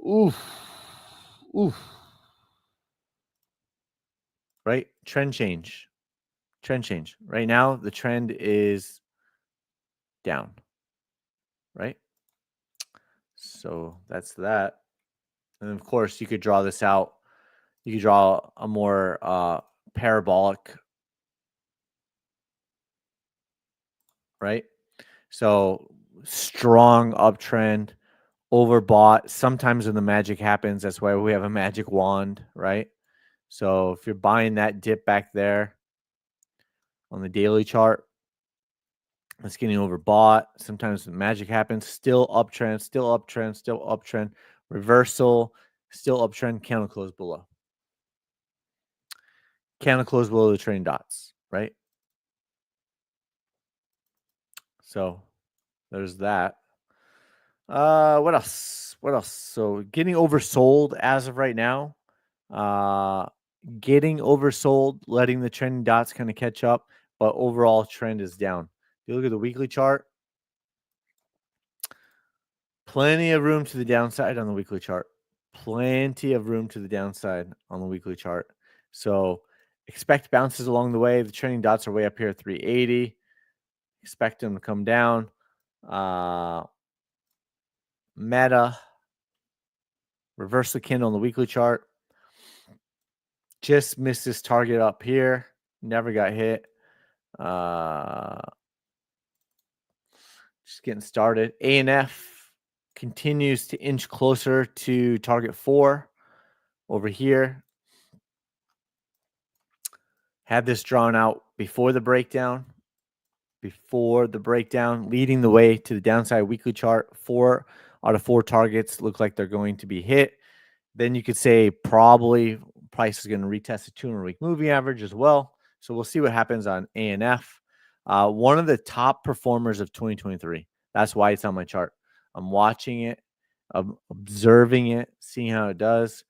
Oof. Oof. Right? Trend change. Trend change. Right now, the trend is down, right? So that's that. And of course, you could draw this out. You could draw a more parabolic, right? So strong uptrend, overbought. Sometimes when the magic happens, that's why we have a magic wand, right? So if you're buying that dip back there on the daily chart, it's getting overbought. Sometimes magic happens. Still uptrend, still uptrend, still uptrend. Reversal, still uptrend. Candle close below. Candle close below the trading dots, right? So there's that. What else? What else? So getting oversold as of right now. Getting oversold, letting the trending dots kind of catch up, but overall trend is down. If you look at the weekly chart, plenty of room to the downside on the weekly chart. Plenty of room to the downside on the weekly chart. So expect bounces along the way. The trending dots are way up here at 380. Expect them to come down. Meta, reverse the candle on the weekly chart. Just missed this target up here. Never got hit. Just getting started. ANF continues to inch closer to target 4 over here. Had this drawn out before the breakdown. Leading the way to the downside weekly chart. 4 out of 4 targets look like they're going to be hit. Then you could say probably price is going to retest the 200-week moving average as well. So we'll see what happens on ANF. One of the top performers of 2023. That's why it's on my chart. I'm watching it, I'm observing it, seeing how it does.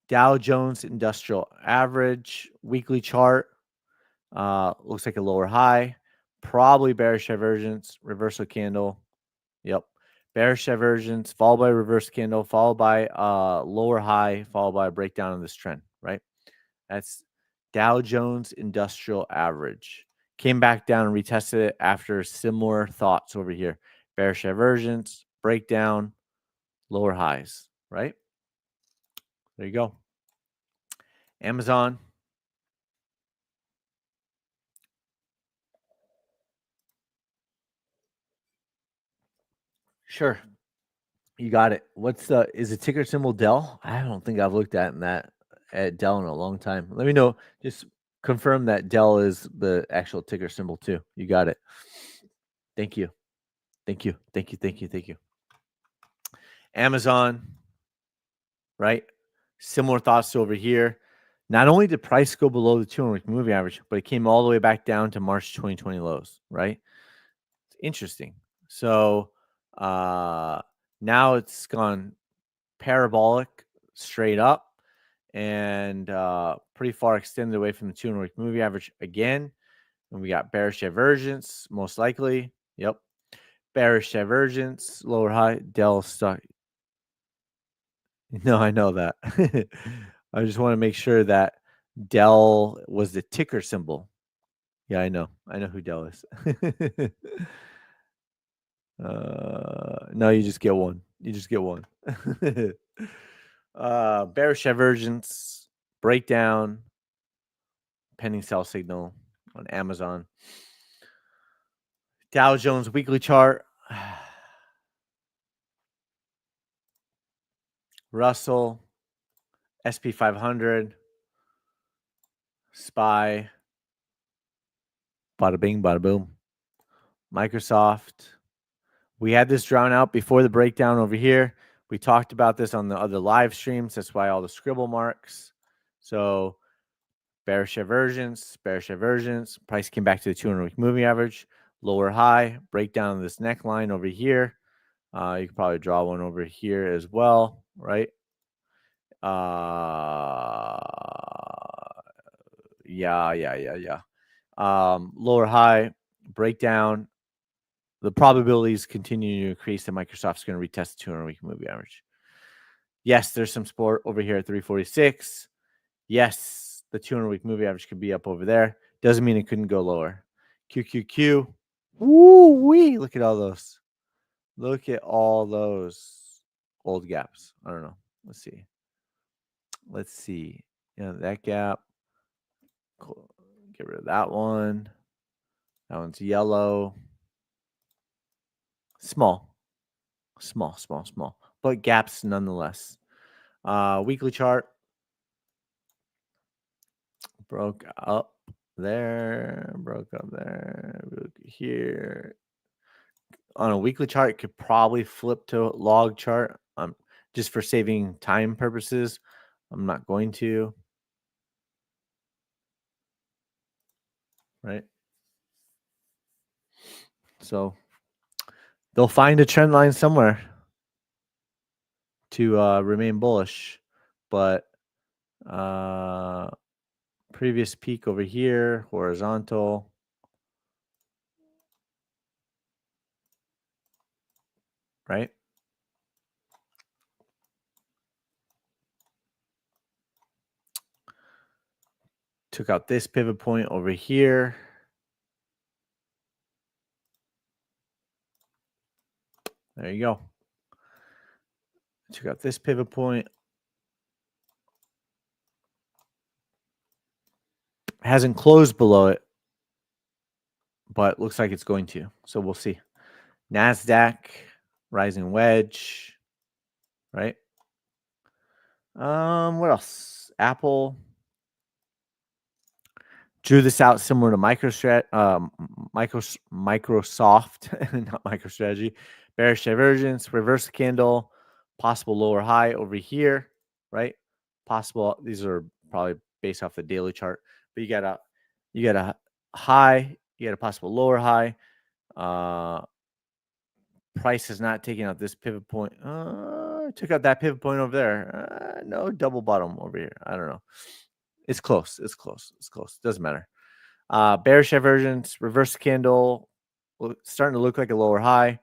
Dow Jones Industrial Average weekly chart looks like a lower high, probably bearish divergence, reversal candle. Yep, bearish divergence followed by reverse candle, followed by lower high, followed by a breakdown of this trend. Right, that's Dow Jones Industrial Average. Came back down and retested it after similar thoughts over here. Bearish divergence, breakdown, lower highs. Right. There you go. Amazon. Sure. You got it. Is the ticker symbol Dell? I don't think I've looked at Dell in a long time. Let me know. Just confirm that Dell is the actual ticker symbol too. You got it. Thank you. Thank you. Thank you. Thank you. Thank you. Amazon, right? Similar thoughts over here. Not only did price go below the 200-week moving average, but it came all the way back down to March 2020 lows, right? It's interesting. So now it's gone parabolic straight up and pretty far extended away from the 200-week moving average again. And we got bearish divergence, most likely. Yep. Bearish divergence, lower high, Dell stock. No, I know that. I just want to make sure that Dell was the ticker symbol. Yeah, I know. I know who Dell is. No, you just get one. You just get one. Bearish divergence, breakdown, pending sell signal on Amazon. Dow Jones weekly chart. Russell, SP 500, SPY, bada bing, bada boom. Microsoft. We had this drawn out before the breakdown over here. We talked about this on the other live streams. That's why all the scribble marks. So bearish divergence. Price came back to the 200-week moving average. Lower high. Breakdown of this neckline over here. You could probably draw one over here as well, right? Yeah. Lower high. Breakdown. The probabilities continue to increase that Microsoft's going to retest the 200-week moving average. Yes, there's some support over here at 346. Yes, the 200-week moving average could be up over there. Doesn't mean it couldn't go lower. QQQ. Woo-wee. Look at all those. Look at all those old gaps. I don't know. Let's see. Yeah, that gap. Cool. Get rid of that one. That one's yellow. Small, but gaps nonetheless. Weekly chart broke up there, broke here. On a weekly chart, it could probably flip to log chart. Just for saving time purposes, I'm not going to. Right. So they'll find a trend line somewhere to remain bullish, but previous peak over here, horizontal. Right. Took out this pivot point over here. There you go. Took out this pivot point. Hasn't closed below it, but looks like it's going to. So we'll see. NASDAQ, rising wedge, right? What else? Apple. Drew this out similar to Microsoft, not MicroStrategy. Bearish divergence, reverse candle, possible lower high over here, right? Possible. These are probably based off the daily chart, but you got a high, you got a possible lower high. Price has not taken out this pivot point. Took out that pivot point over there. No double bottom over here. I don't know. It's close. Doesn't matter. Bearish divergence, reverse candle, starting to look like a lower high.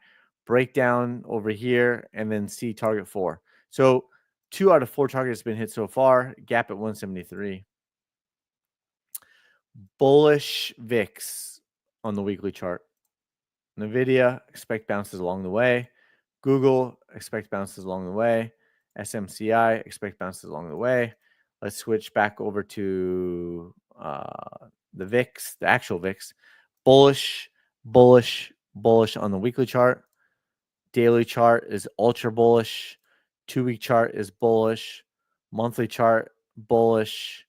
Breakdown over here, and then see target 4. So 2 out of 4 targets been hit so far. Gap at 173. Bullish VIX on the weekly chart. NVIDIA, expect bounces along the way. Google, expect bounces along the way. SMCI, expect bounces along the way. Let's switch back over to the VIX, the actual VIX. Bullish on the weekly chart. Daily chart is ultra bullish. 2-week chart is bullish. Monthly chart, bullish.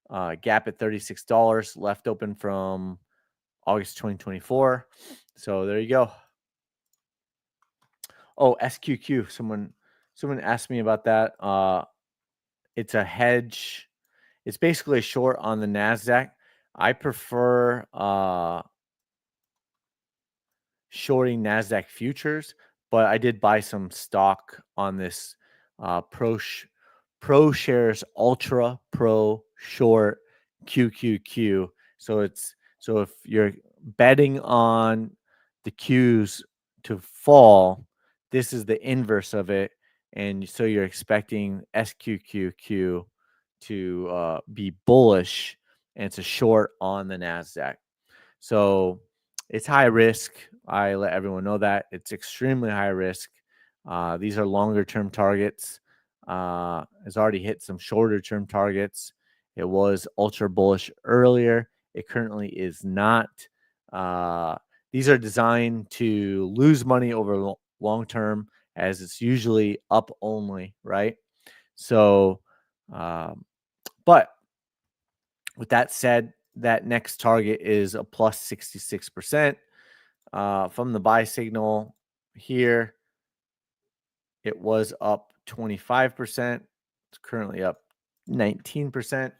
Gap at $36, left open from August 2024. So there you go. Oh, SQQ. Someone asked me about that. It's a hedge. It's basically a short on the NASDAQ. I prefer shorting NASDAQ futures, but I did buy some stock on this Pro Shares Ultra Pro Short QQQ. So if you're betting on the Qs to fall, this is the inverse of it, and so you're expecting SQQQ to be bullish, and it's a short on the Nasdaq. So it's high risk. I let everyone know that it's extremely high risk. These are longer term targets. It's already hit some shorter term targets. It was ultra bullish earlier. It currently is not. These are designed to lose money over long term, as it's usually up only, right? So, but with that said, that next target is a plus 66%. From the buy signal here, it was up 25%. It's currently up 19%.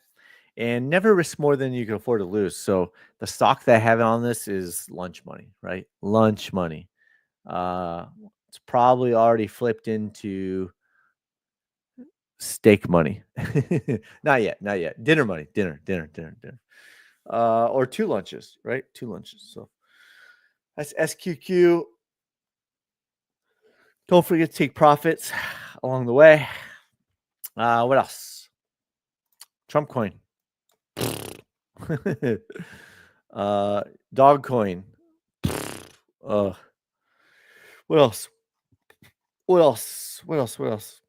And never risk more than you can afford to lose. So the stock that I have on this is lunch money, right? Lunch money. It's probably already flipped into steak money. Not yet, not yet. Dinner money. Dinner. Or 2 lunches, right? 2 lunches. So that's SQQ. Don't forget to take profits along the way. What else? Trump coin. Dog coin. What else? What else?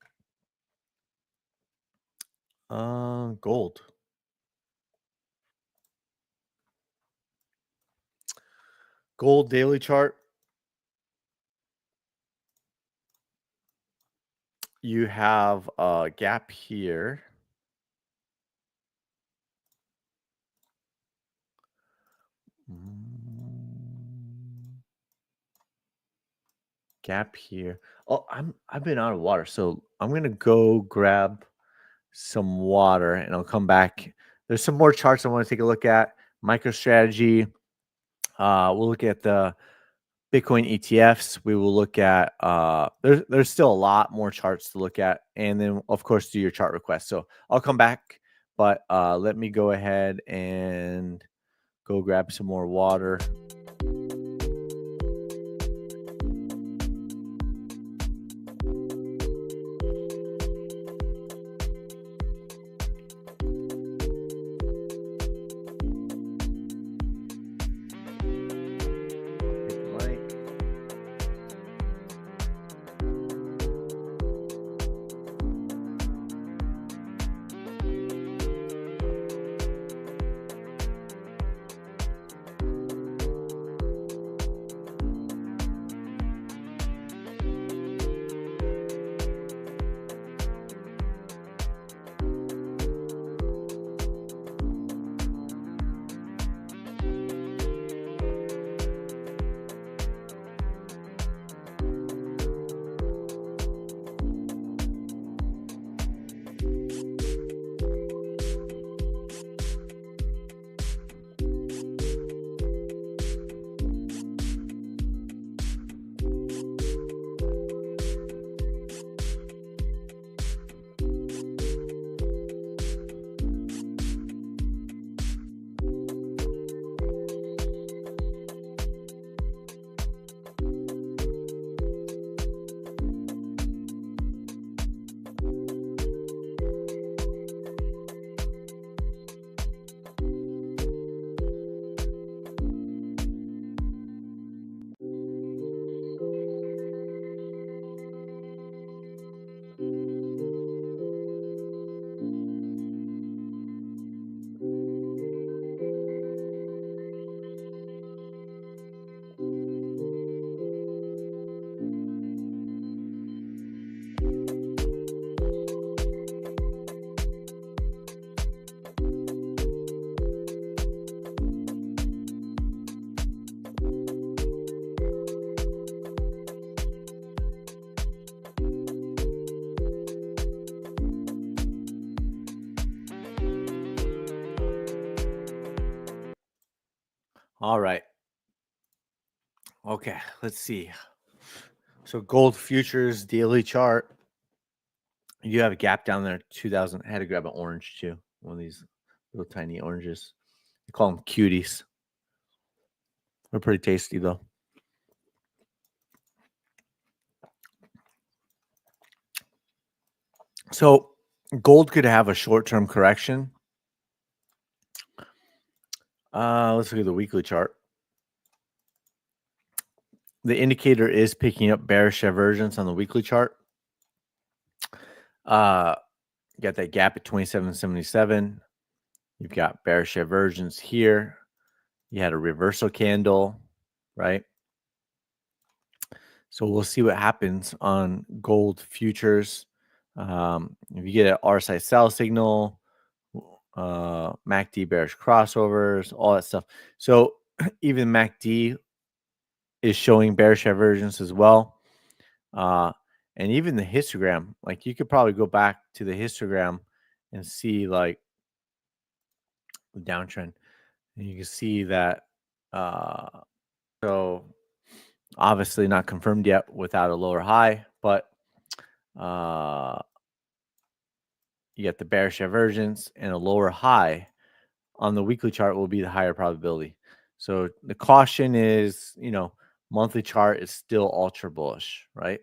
Gold. Gold daily chart. You have a gap here. Gap here. Oh, I've been out of water, so I'm gonna go grab some water and I'll come back. There's some more charts I want to take a look at. MicroStrategy. We'll look at the Bitcoin ETFs. We will look at there's still a lot more charts to look at, and then of course do your chart requests. So I'll come back, but let me go ahead and go grab some more water. All right. Okay, let's see. So gold futures daily chart. You have a gap down there, 2000. I had to grab an orange too. One of these little tiny oranges. They call them cuties. They're pretty tasty though. So Gold could have a short-term correction. Let's look at the weekly chart. The indicator is picking up bearish divergence on the weekly chart. You got that gap at 2777. You've got bearish divergence here. You had a reversal candle, right? So we'll see what happens on gold futures. If you get an RSI sell signal, MACD bearish crossovers, all that stuff. So even MACD is showing bearish divergence as well. And even the histogram, like you could probably go back to the histogram and see like the downtrend. And you can see that. So obviously not confirmed yet without a lower high, but you get the bearish divergence and a lower high on the weekly chart will be the higher probability. So the caution is, monthly chart is still ultra bullish, right?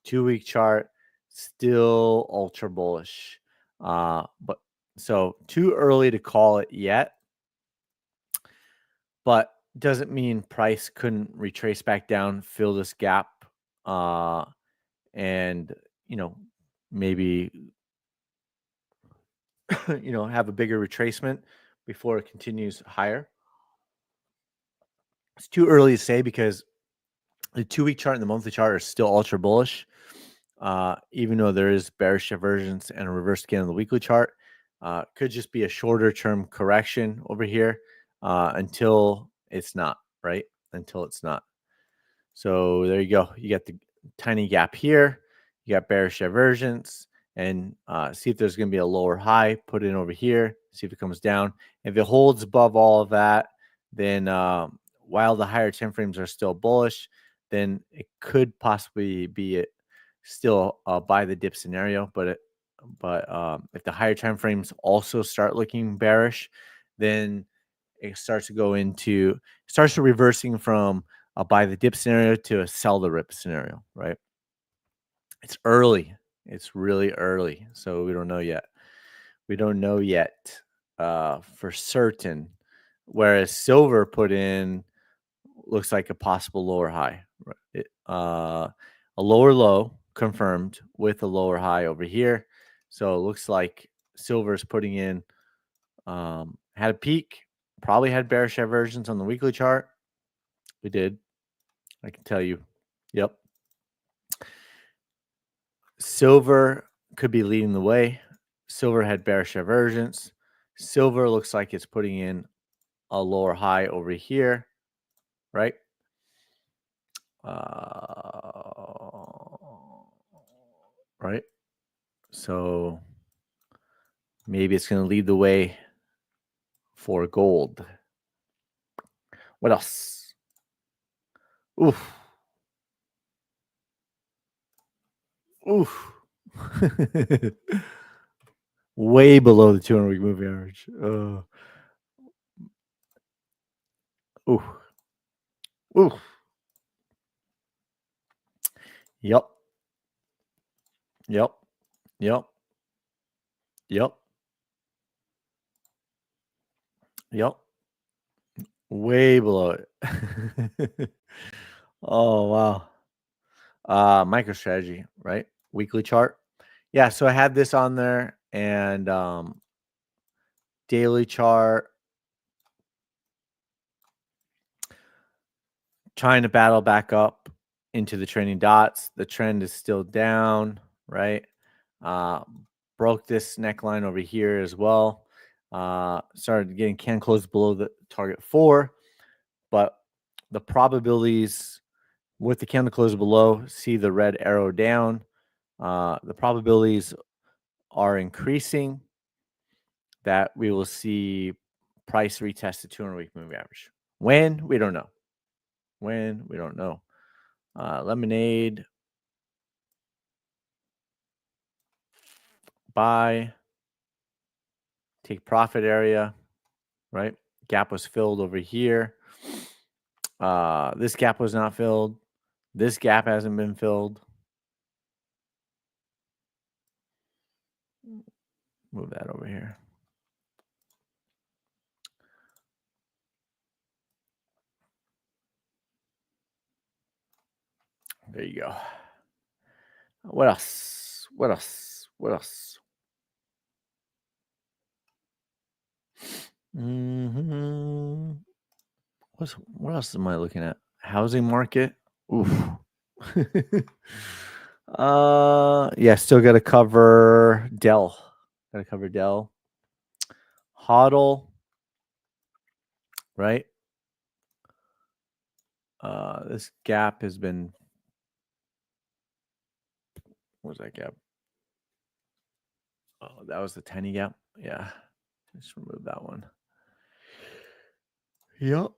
2-week chart still ultra bullish. But so too early to call it yet, but doesn't mean price couldn't retrace back down, fill this gap, and maybe have a bigger retracement before it continues higher. It's too early to say because the 2-week chart and the monthly chart are still ultra bullish, even though there is bearish divergence and a reverse scan on the weekly chart. Could just be a shorter term correction over here until it's not, right? Until it's not. So there you go. You got the tiny gap here. You got bearish divergence, and see if there's going to be a lower high. Put it in over here. See if it comes down. If it holds above all of that, then while the higher 10 frames are still bullish, then it could possibly be still a buy the dip scenario. But if the higher time frames also start looking bearish, then it starts to reversing from a buy the dip scenario to a sell the rip scenario, right? It's early. It's really early. So we don't know yet. We don't know yet for certain. Whereas silver put in looks like a possible lower high. A lower low confirmed with a lower high over here. So it looks like silver's putting in, had a peak, probably had bearish divergence on the weekly chart. We did. I can tell you. Yep. Silver could be leading the way. Silver had bearish divergence. Silver looks like it's putting in a lower high over here, right? Right. So maybe it's going to lead the way for gold. What else? Oof. Oof. Way below the 200-week moving average. Oof. Oof. Yep. Yep. Yep. Yep. Yep. Way below it. Oh, wow. MicroStrategy, right? Weekly chart. Yeah, so I had this on there, and daily chart, trying to battle back up into the trending dots. The trend is still down, right? Broke this neckline over here as well. Started getting can close below the target 4, but the probabilities with the candle close below, see the red arrow down. The probabilities are increasing that we will see price retest the 200-week moving average. When? We don't know. When? We don't know. Lemonade. Buy. Take profit area, right? Gap was filled over here. This gap was not filled. This gap hasn't been filled. Move that over here. There you go. What else? What else? What else? Mm-hmm. What else am I looking at? Housing market. Oof. Yeah, still got to cover Dell. Got to cover Dell. HODL, right? This gap has been. What was that gap? Oh, that was the 10 gap. Yeah, just remove that one. Yep.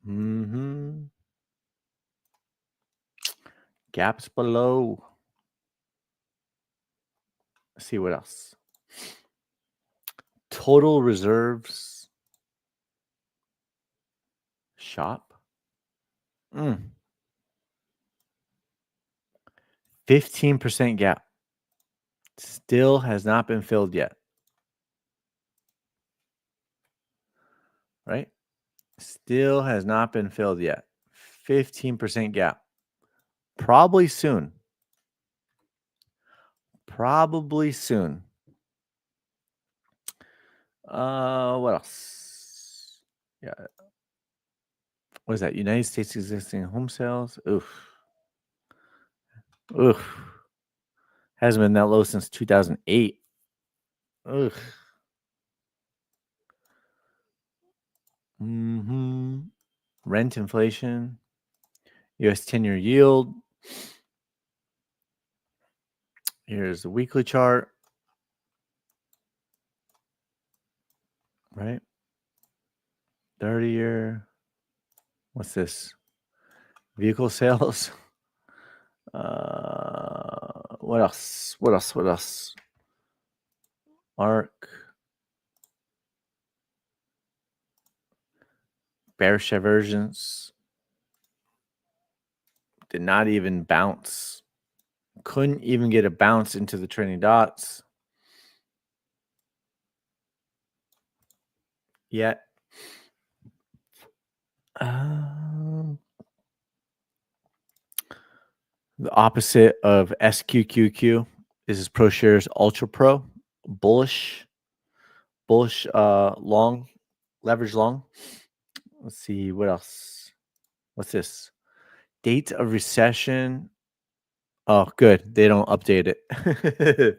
Mm-hmm. Gaps below. Let's see what else. Total reserves. Shop. 15% gap. Still has not been filled yet. Right? Still has not been filled yet. 15% gap. Probably soon. Probably soon. What else? Yeah. What is that? United States existing home sales? Oof. Oof. Hasn't been that low since 2008. Ugh. Mm-hmm. Rent inflation. U.S. 10-year yield. Here's the weekly chart. Right? 30-year. What's this? Vehicle sales. What else? What else? What else? ARC. Bearish divergence. Did not even bounce. Couldn't even get a bounce into the trailing dots yet. The opposite of SQQQ is ProShares Ultra Pro. Bullish long, leverage long. Let's see what else. What's this? Date of recession. Oh, good. They don't update it.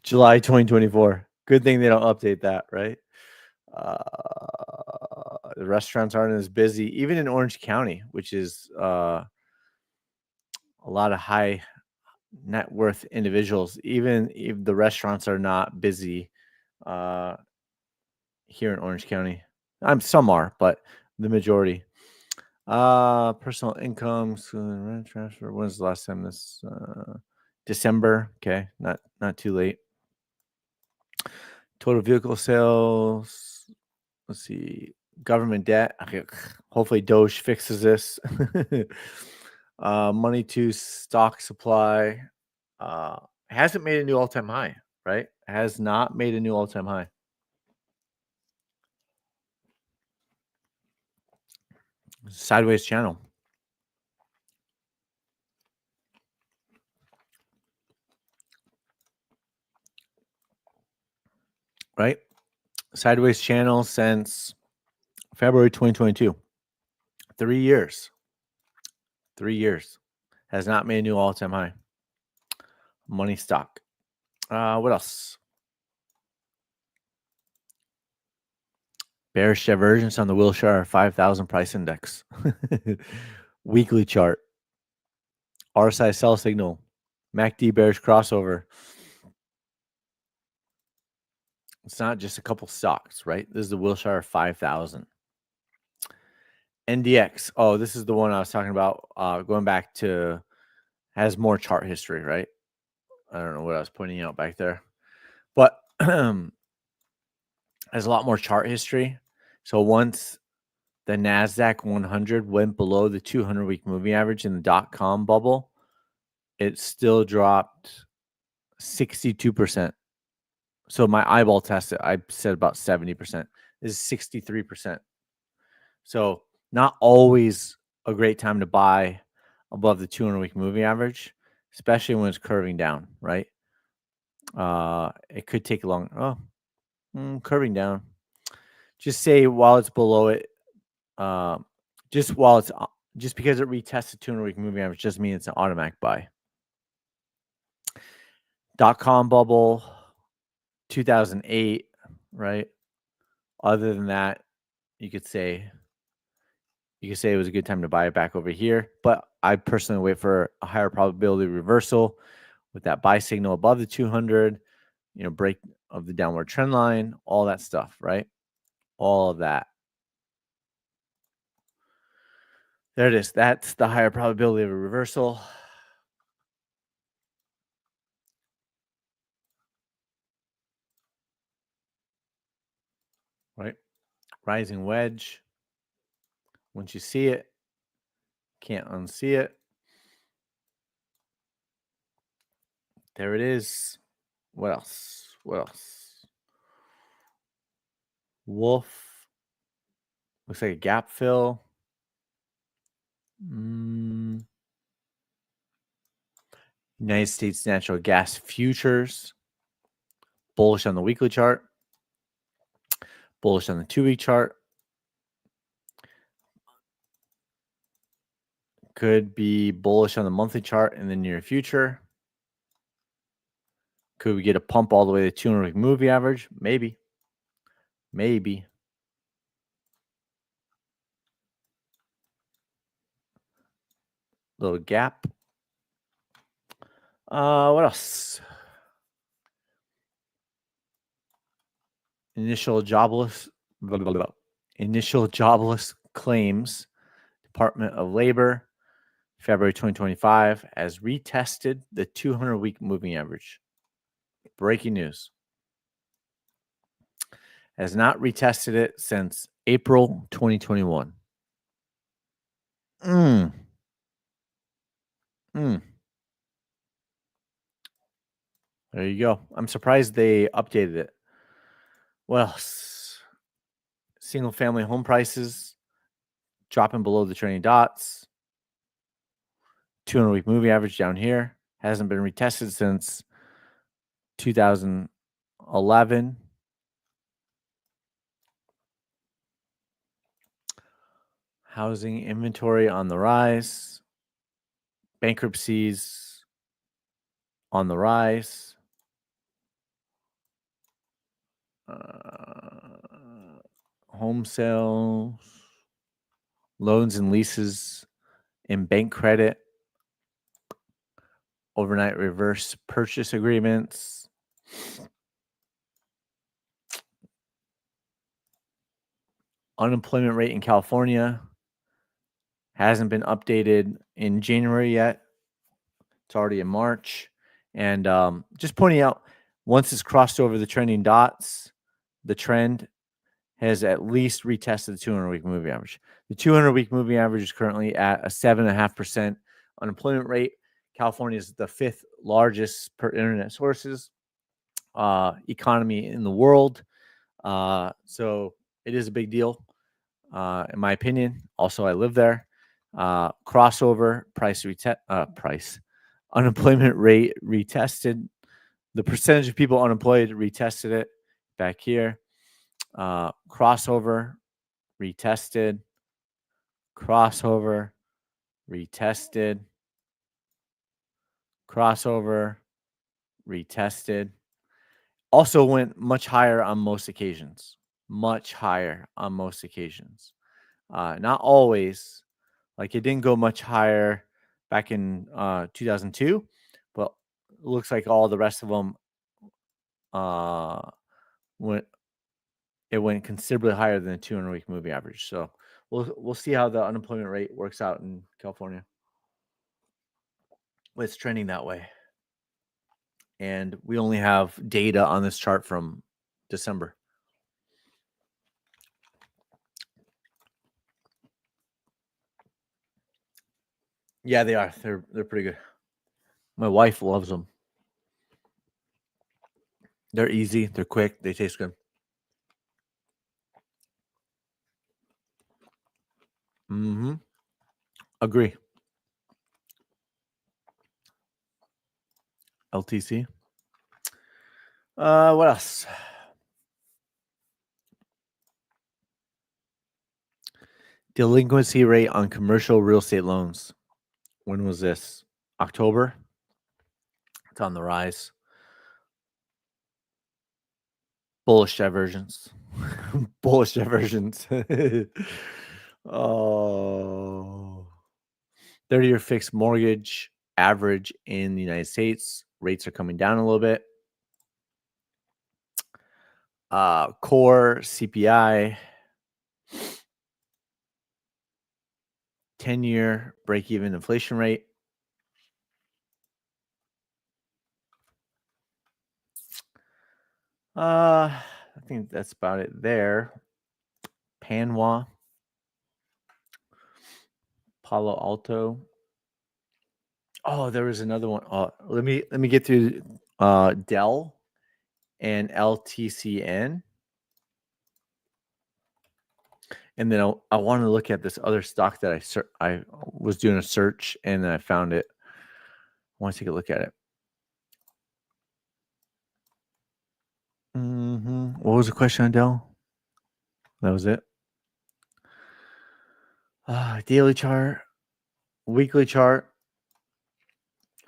July 2024. Good thing they don't update that, right? The restaurants aren't as busy, even in Orange County, which is a lot of high net worth individuals. Even if the restaurants are not busy here in Orange County, some are, but the majority. Personal income, rent transfer. When's the last time this? December. Okay, not too late. Total vehicle sales. Let's see. Government debt. Okay. Hopefully Doge fixes this. Money to stock supply. Hasn't made a new all-time high, right? Has not made a new all-time high. Sideways channel. Right? Sideways channel since February 2022. 3 years. 3 years. Has not made a new all-time high. Money stock. What else? Bearish divergence on the Wilshire 5000 price index. Weekly chart. RSI sell signal. MACD bearish crossover. It's not just a couple stocks, right? This is the Wilshire 5000. NDX. Oh, this is the one I was talking about. Going back to, has more chart history, right? I don't know what I was pointing out back there, but has a lot more chart history. So once the NASDAQ 100 went below the 200-week moving average in the dot-com bubble, it still dropped 62%. So my eyeball test, I said about 70%. This is 63%. So not always a great time to buy above the 200-week moving average, especially when it's curving down, right? It could take long. Curving down. Just say while it's below it, uh, just because it retests the 200-week moving average doesn't mean it's an automatic buy. .com bubble, 2008, right? Other than that, you could say it was a good time to buy it back over here, but I personally wait for a higher probability reversal with that buy signal above the 200, break of the downward trend line, all that stuff, right? All of that. There it is. That's the higher probability of a reversal. Right? Rising wedge. Once you see it, can't unsee it. There it is. What else? Wolf. Looks like a gap fill. United States natural gas futures. Bullish on the weekly chart. Bullish on the 2-week chart. Could be bullish on the monthly chart in the near future. Could we get a pump all the way to 200-week moving average? Maybe. Little gap. What else? Initial jobless claims. Department of Labor, February 2025, has retested the 200-week moving average. Breaking news. Has not retested it since April 2021. There you go. I'm surprised they updated it. Well, single-family home prices dropping below the trending dots. 200-week moving average down here hasn't been retested since 2011. Housing inventory on the rise. Bankruptcies on the rise. Home sales. Loans and leases in bank credit. Overnight reverse purchase agreements. Unemployment rate in California hasn't been updated in January yet. It's already in March. And just pointing out, once it's crossed over the trending dots, the trend has at least retested the 200-week moving average. The 200-week moving average is currently at a 7.5% unemployment rate. California is the 5th largest per internet sources economy in the world. So it is a big deal, in my opinion. Also, I live there. Crossover price unemployment rate retested. The percentage of people unemployed retested it back here. Crossover retested. Crossover retested. Crossover retested. Also went much higher on most occasions. Not always. Like, it didn't go much higher back in 2002, but it looks like all the rest of them went considerably higher than the 200-week moving average. So we'll see how the unemployment rate works out in California. It's trending that way. And we only have data on this chart from December. Yeah, they are. They're pretty good. My wife loves them. They're easy. They're quick. They taste good. Mm-hmm. Agree. LTC. What else? Delinquency rate on commercial real estate loans. When was this? October. It's on the rise. Bullish divergence. Bullish divergence. Oh. 30-year fixed mortgage average in the United States. Rates are coming down a little bit. Core CPI. 10-year break-even inflation rate. I think that's about it there. Panwa. Palo Alto. Oh, there was another one. Let me get through Dell and LTCN. And then I want to look at this other stock that I was doing a search and then I found it. I want to take a look at it. What was the question on Dell? That was it. Daily chart, weekly chart,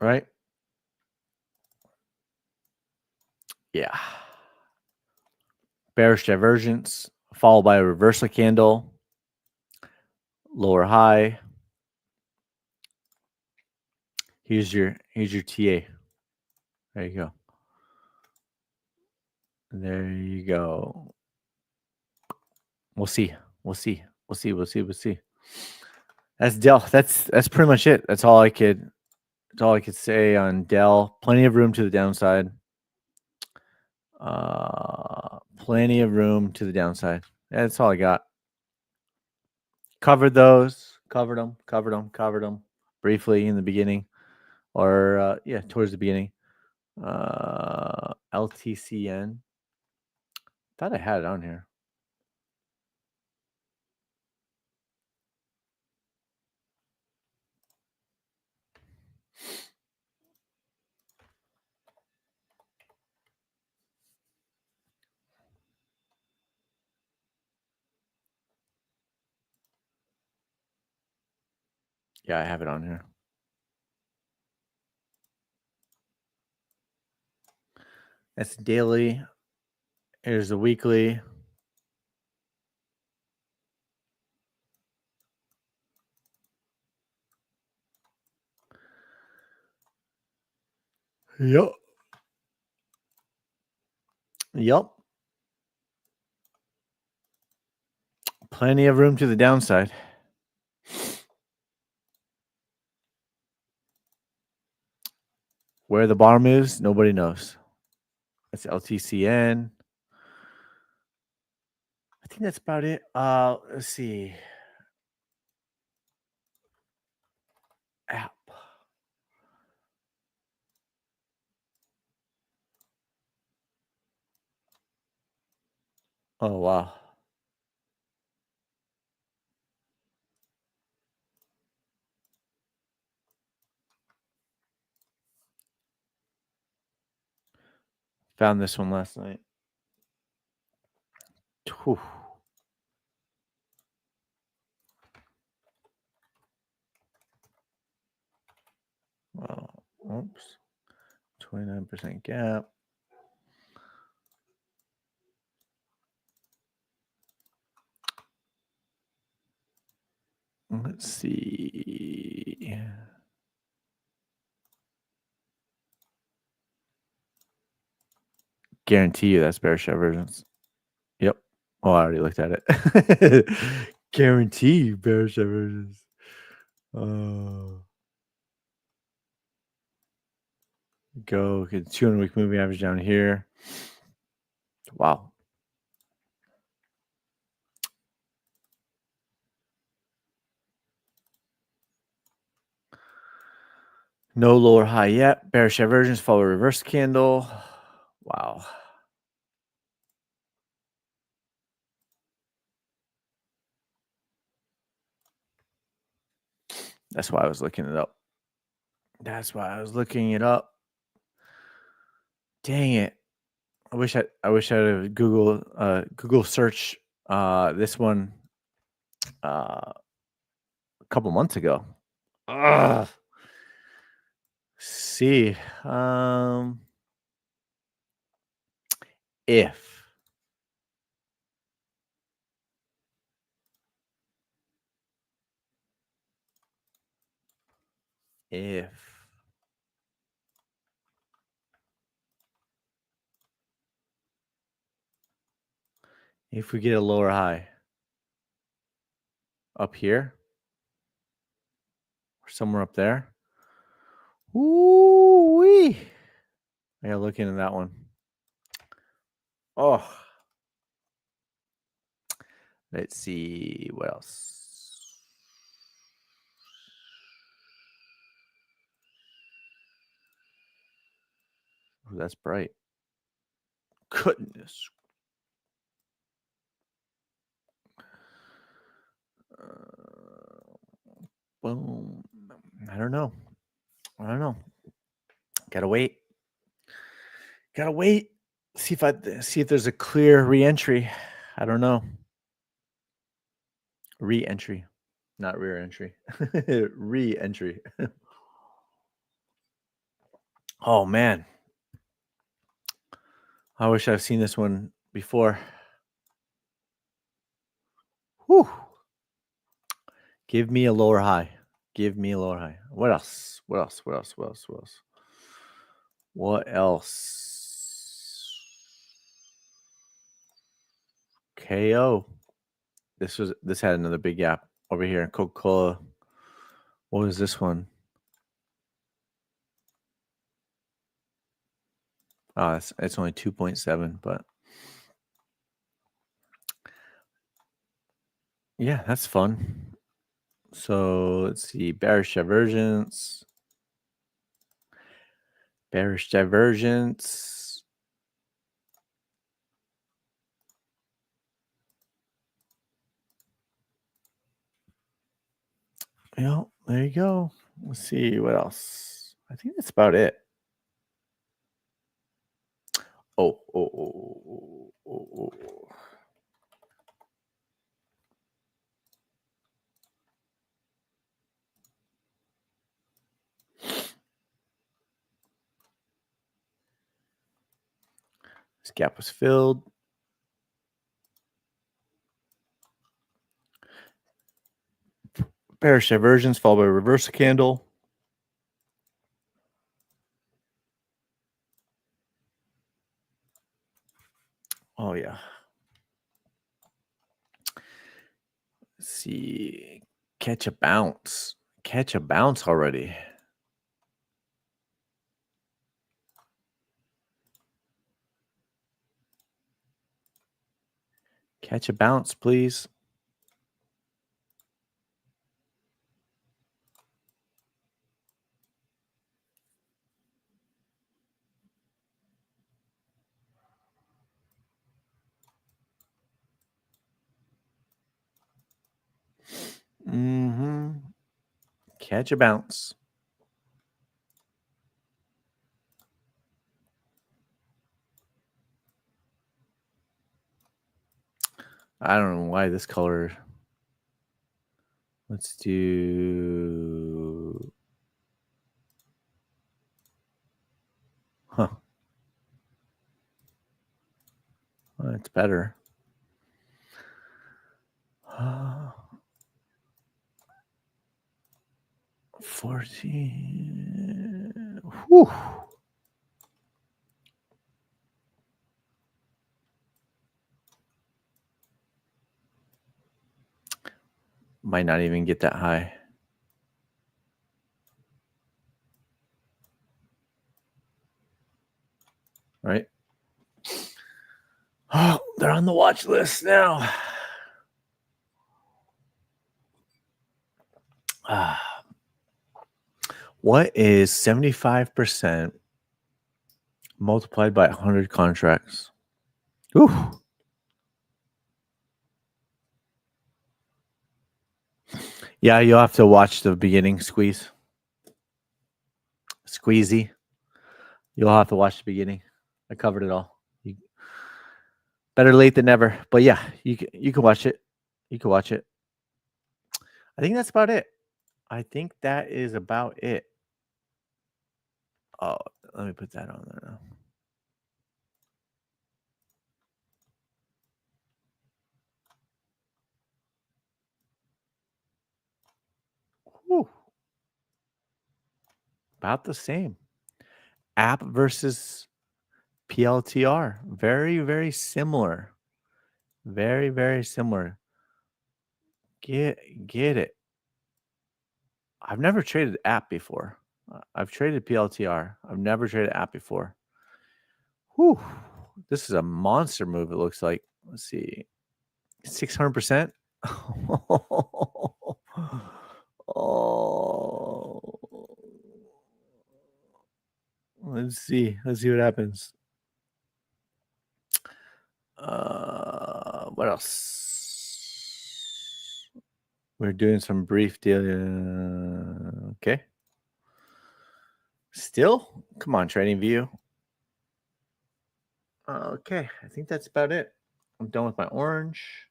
right? Yeah. Bearish divergence followed by a reversal candle, lower high. Here's your TA. There you go. There you go. We'll see. That's Dell. That's pretty much it. That's all I could say on Dell. Plenty of room to the downside. Plenty of room to the downside. That's all I got. Covered those. Covered them briefly in the beginning, or towards the beginning. LTCN. Thought I had it on here. Yeah, I have it on here. That's daily. Here's the weekly. Yep. Plenty of room to the downside. Where the bottom is, nobody knows. That's LTCN. I think that's about it. Let's see. App. Oh, wow. Found this one last night. Whew. Well, oops. 29% gap. Let's see. Guarantee you that's bearish divergence. Yep. Oh, I already looked at it. Guarantee you bearish divergence. Go get 200-week moving average down here. Wow. No lower high yet. Bearish divergence, follow reverse candle. Wow. That's why I was looking it up. Dang it. I wish I would Google search this one a couple months ago. Ugh. See, if we get a lower high up here or somewhere up there, ooh-wee. I gotta look into that one. Oh, let's see what else. Ooh, that's bright. Goodness. Boom. I don't know. Gotta wait. See if there's a clear re-entry. I don't know. Re-entry, not rear entry. Re-entry. Oh man. I wish I've seen this one before. Whew. Give me a lower high. What else? KO. This had another big gap over here. Coca-Cola. What was this one? Oh, it's only 2.7, but yeah, that's fun. So let's see. Bearish divergence. Yeah, there you go. Let's see what else. I think that's about it. Oh. This gap was filled. Bearish divergence followed by a reversal candle. Oh yeah. Let's see. Catch a bounce already. Catch a bounce, please. Catch a bounce. I don't know why this color. Let's do. Huh. Well, it's better. 14. Whew. Might not even get that high. Right? Oh, they're on the watch list now. What is 75% multiplied by 100 contracts? Ooh. Yeah, you'll have to watch the beginning. Squeezy. You'll have to watch the beginning. I covered it all. Better late than never. But yeah, you can watch it. You can watch it. I think that's about it. I think that is about it. Oh, let me put that on there now. Whew. About the same. App versus PLTR. Very, very similar. Very, very similar. Get it. I've never traded app before. I've traded PLTR. I've never traded app before. Whew. This is a monster move, it looks like. Let's see. 600%. Oh. Let's see. Let's see what happens. What else? We're doing some brief deal. Okay. Still? Come on, Trading View. Okay. I think that's about it. I'm done with my orange.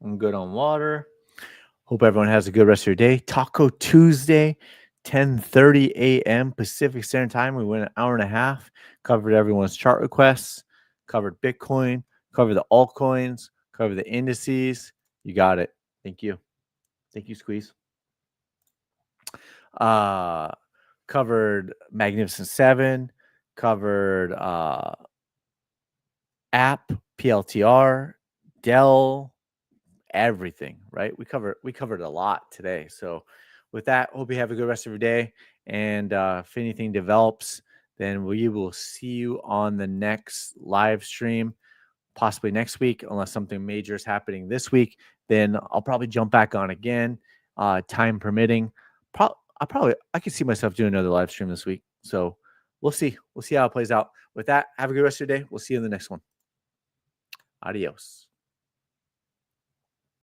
I'm good on water. Hope everyone has a good rest of your day. Taco Tuesday, 10:30 a.m. Pacific Standard Time. We went an hour and a half. Covered everyone's chart requests. Covered Bitcoin. Covered the altcoins. Covered the indices. You got it. Thank you. Thank you, Squeeze. Covered Magnificent Seven. Covered app, PLTR, Dell, everything, right? We covered a lot today. So with that, hope you have a good rest of your day. And if anything develops, then we will see you on the next live stream, possibly next week, unless something major is happening this week. Then I'll probably jump back on again, time permitting. I could see myself doing another live stream this week. So we'll see. We'll see how it plays out. With that, have a good rest of your day. We'll see you in the next one. Adios.